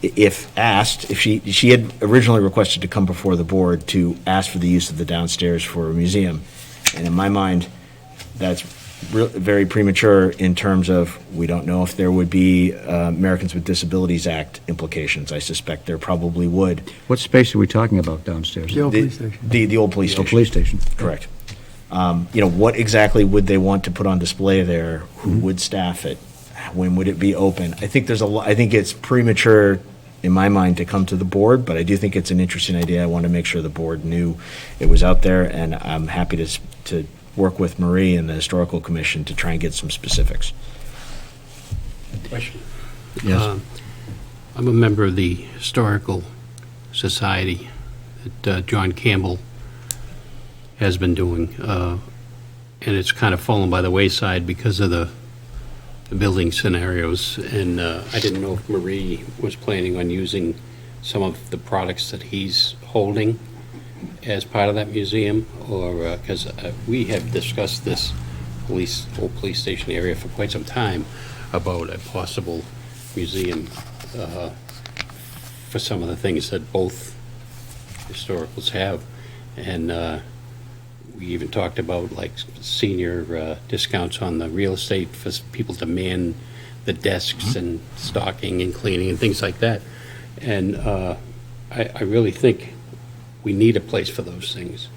if asked, if she had originally requested to come before the board to ask for the use of the downstairs for a museum, and in my mind, that's very premature in terms of we don't know if there would be Americans with Disabilities Act implications. I suspect there probably would. What space are we talking about downstairs? The old police station. The old police Oh, station. police station. Correct. What exactly would they want to put on display there? Who would staff it? When would it be open? I think I think it's premature in my mind to come to the board, but I do think it's an interesting idea. I want to make sure the board knew it was out there, and I'm happy to work with Marie and the Historical Commission to try and get some specifics. Question. Yes. I'm a member of the Historical Society that John Campbell has been doing, and it's kind of fallen by the wayside because of the building scenarios, and I didn't know if Marie was planning on using some of the products that he's holding as part of that museum, or, because we have discussed this old police station area for quite some time about a possible museum for some of the things that both historicals have, and we even talked about like senior discounts on the real estate for people to man the desks and stocking and cleaning and things like that. And I really think we need a place for those things.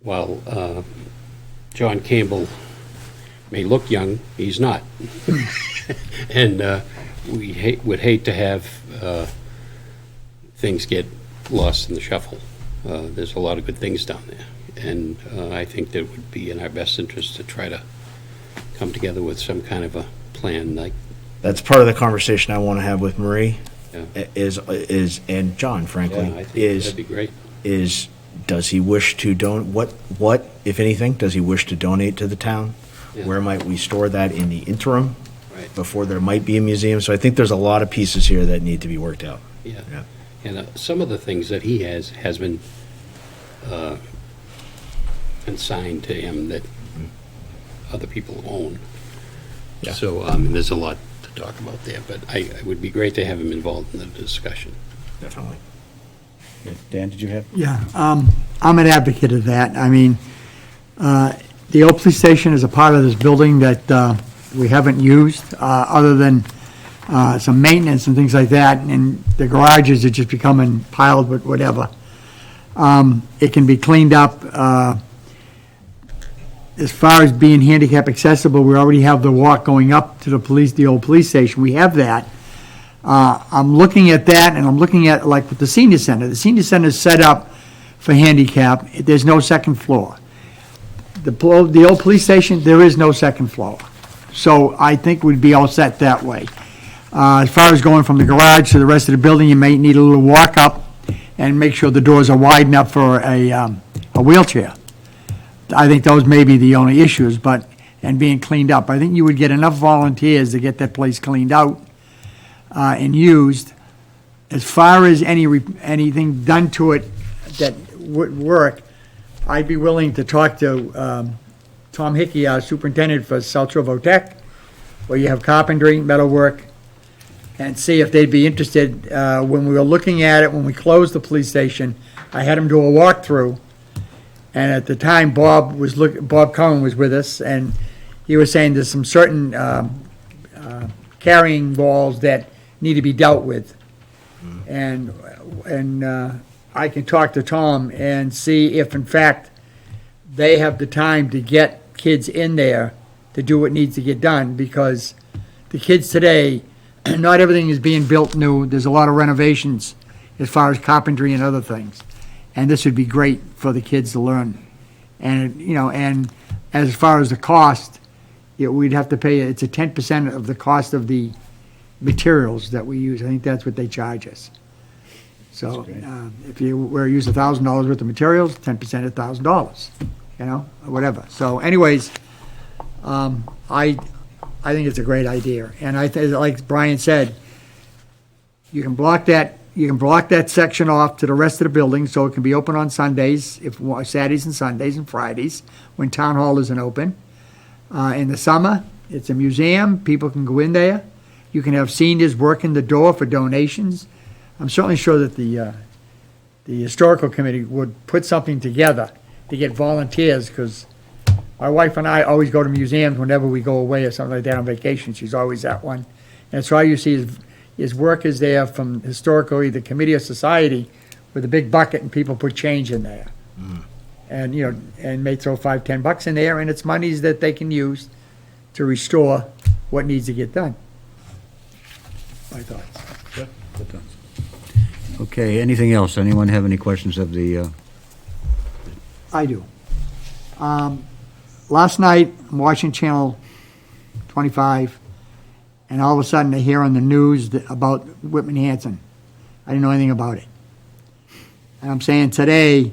While John Campbell may look young, he's not. And we would hate to have things get lost in the shuffle. There's a lot of good things down there, and I think that it would be in our best interest to try to come together with some kind of a plan. Like That's part of the conversation I want to have with Marie, Yeah. is and John, frankly, I think is that'd be great. does he wish to what if anything does he wish to donate to the town? Yeah. Where might we store that in the interim Right. before there might be a museum? So I think there's a lot of pieces here that need to be worked out. Yeah. Yeah. And some of the things that he has been consigned to him that other people own. Yeah. So there's a lot to talk about there, but it would be great to have him involved in the discussion. Definitely. Dan, did you have? Yeah, I'm an advocate of that. I mean, the old police station is a part of this building that we haven't used, other than some maintenance and things like that, and the garages are just becoming piled with whatever. It can be cleaned up. As far as being handicap accessible, we already have the walk going up to the old police station. We have that. I'm looking at that, and I'm looking at, like, with the senior center. The senior center is set up for handicap. There's no second floor. The old police station, there is no second floor. So I think we'd be all set that way. As far as going from the garage to the rest of the building, you may need a little walk up and make sure the doors are wide enough for a wheelchair. I think those may be the only issues, and being cleaned up. I think you would get enough volunteers to get that place cleaned out and used. As far as anything done to it that would work, I'd be willing to talk to Tom Hickey, our superintendent for South Shore Tech, where you have carpentry, metalwork, and see if they'd be interested. When we were looking at it, when we closed the police station, I had them do a walkthrough. And at the time, Bob Cohen was with us, and he was saying there's some certain carrying walls that need to be dealt with. And I can talk to Tom and see if, in fact, they have the time to get kids in there to do what needs to get done, because the kids today, not everything is being built new. There's a lot of renovations as far as carpentry and other things. And this would be great for the kids to learn. And, and as far as the cost, we'd have to pay, it's a 10% of the cost of the materials that we use. I think that's what they charge us. So if you were to use $1,000 worth of materials, 10% $1,000, or whatever. So anyways, I think it's a great idea. And I think, like Brian said, you can block that section off to the rest of the building so it can be open on Sundays, Saturdays and Sundays and Fridays, when town hall isn't open. In the summer, it's a museum. People can go in there. You can have seniors working the door for donations. I'm certainly sure that the historical committee would put something together to get volunteers, because my wife and I always go to museums whenever we go away or something like that on vacation. She's always at one. And so all you see is workers there from historically the committee or society with a big bucket, and people put change in there. And, and may throw $5, $10 in there, and it's monies that they can use to restore what needs to get done. My thoughts. Okay, anything else? Anyone have any questions of the, I do. Last night, I'm watching Channel 25, and all of a sudden I hear on the news about Whitman Hanson. I didn't know anything about it. And I'm saying today,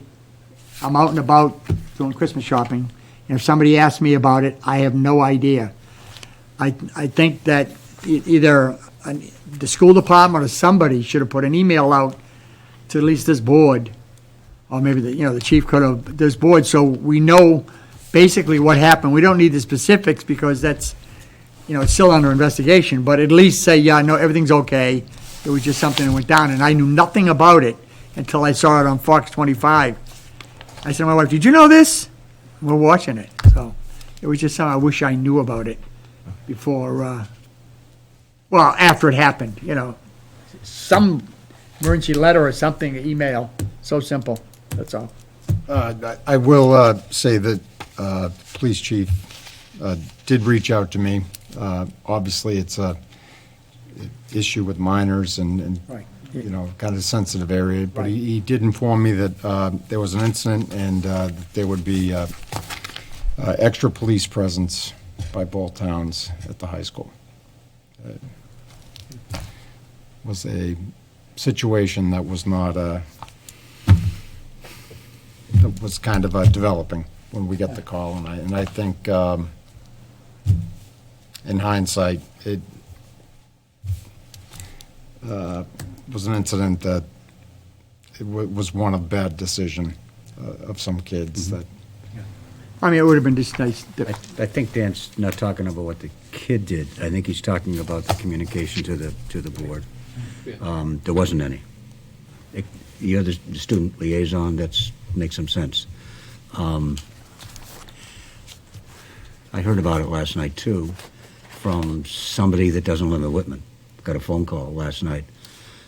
I'm out and about doing Christmas shopping, and if somebody asks me about it, I have no idea. I think that either the school department or somebody should have put an email out to at least this board, or maybe the chief could have, this board, so we know basically what happened. We don't need the specifics because that's, it's still under investigation, but at least say, yeah, no, everything's okay. It was just something that went down, and I knew nothing about it until I saw it on Fox 25. I said to my wife, did you know this? We're watching it. So it was just something I wish I knew about it before, after it happened, some emergency letter or something, email, so simple, that's all. I will say that police chief did reach out to me. Obviously, it's a issue with minors and Right. Kind of sensitive area, but he did inform me that there was an incident and that there would be extra police presence by both towns at the high school. Was a situation that was not that was kind of developing when we got the call, and I think in hindsight it was an incident that it was one of bad decision of some kids that. I mean, it would have been just nice. I think Dan's not talking about what the kid did. I think he's talking about the communication to the board. There wasn't any. You're the student liaison, makes some sense. I heard about it last night, too, from somebody that doesn't live in Whitman. Got a phone call last night.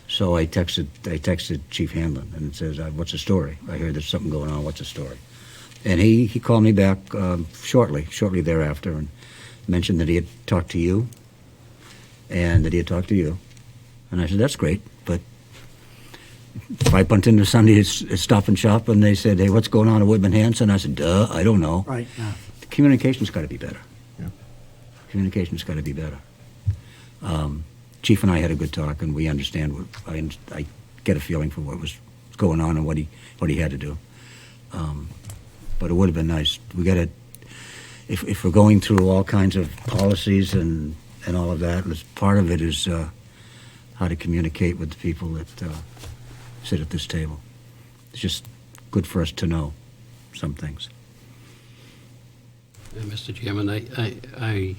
So I texted Chief Hanlon and says, what's the story? I heard there's something going on, what's the story? And he called me back shortly thereafter, and mentioned that he had talked to you, and that he had talked to you. And I said, that's great, but if I bumped into Sunday's Stop and Shop and they said, hey, what's going on at Whitman Hanson? I said, duh, I don't know. Right, yeah. The communication's got to be better. Communication's got to be better. Chief and I had a good talk, and we understand I get a feeling for what was going on and what he had to do. But it would have been nice. We got to, if we're going through all kinds of policies and all of that, part of it is how to communicate with the people that sit at this table. It's just good for us to know some things. Mr. Chairman, I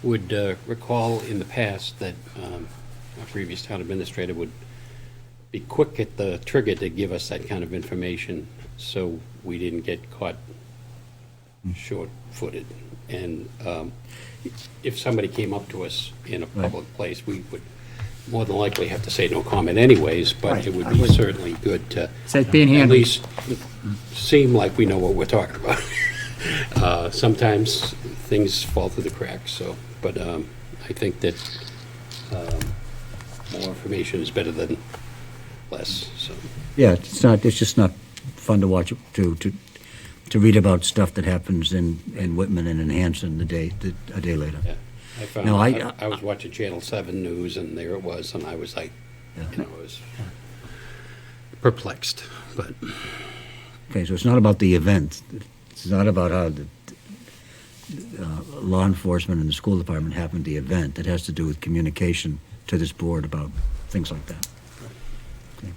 would recall in the past that our previous town administrator would be quick at the trigger to give us that kind of information, so we didn't get caught short-footed. And if somebody came up to us in a public place, we would more than likely have to say no comment anyways, but it would be certainly good to So it's being at handled. least seem like we know what we're talking about. Sometimes things fall through the cracks, so, but I think that more information is better than less, so. Yeah, it's just not fun to watch, to read about stuff that happens in Whitman and in Hanson a day later. Yeah, I found, No, I was watching Channel 7 News, and there it was, and I was like, I was perplexed, but. Okay, so it's not about the event. It's not about how the law enforcement and the school department happened the event. It has to do with communication to this board about things like that. Okay.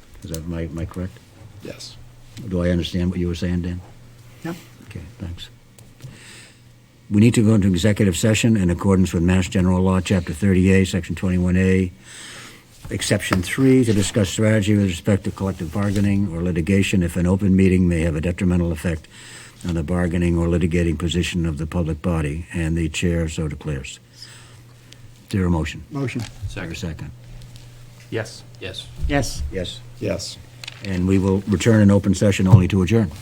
Am I correct? Yes. Do I understand what you were saying, Dan? Yep. Okay, thanks. We need to go into executive session in accordance with Mass General Law, Chapter 30A, Section 21A, Exception 3, to discuss strategy with respect to collective bargaining or litigation if an open meeting may have a detrimental effect on the bargaining or litigating position of the public body, and the chair so declares. Is there a motion? Motion. Second. Yes. Yes. Yes. Yes. Yes. And we will return in open session only to adjourn.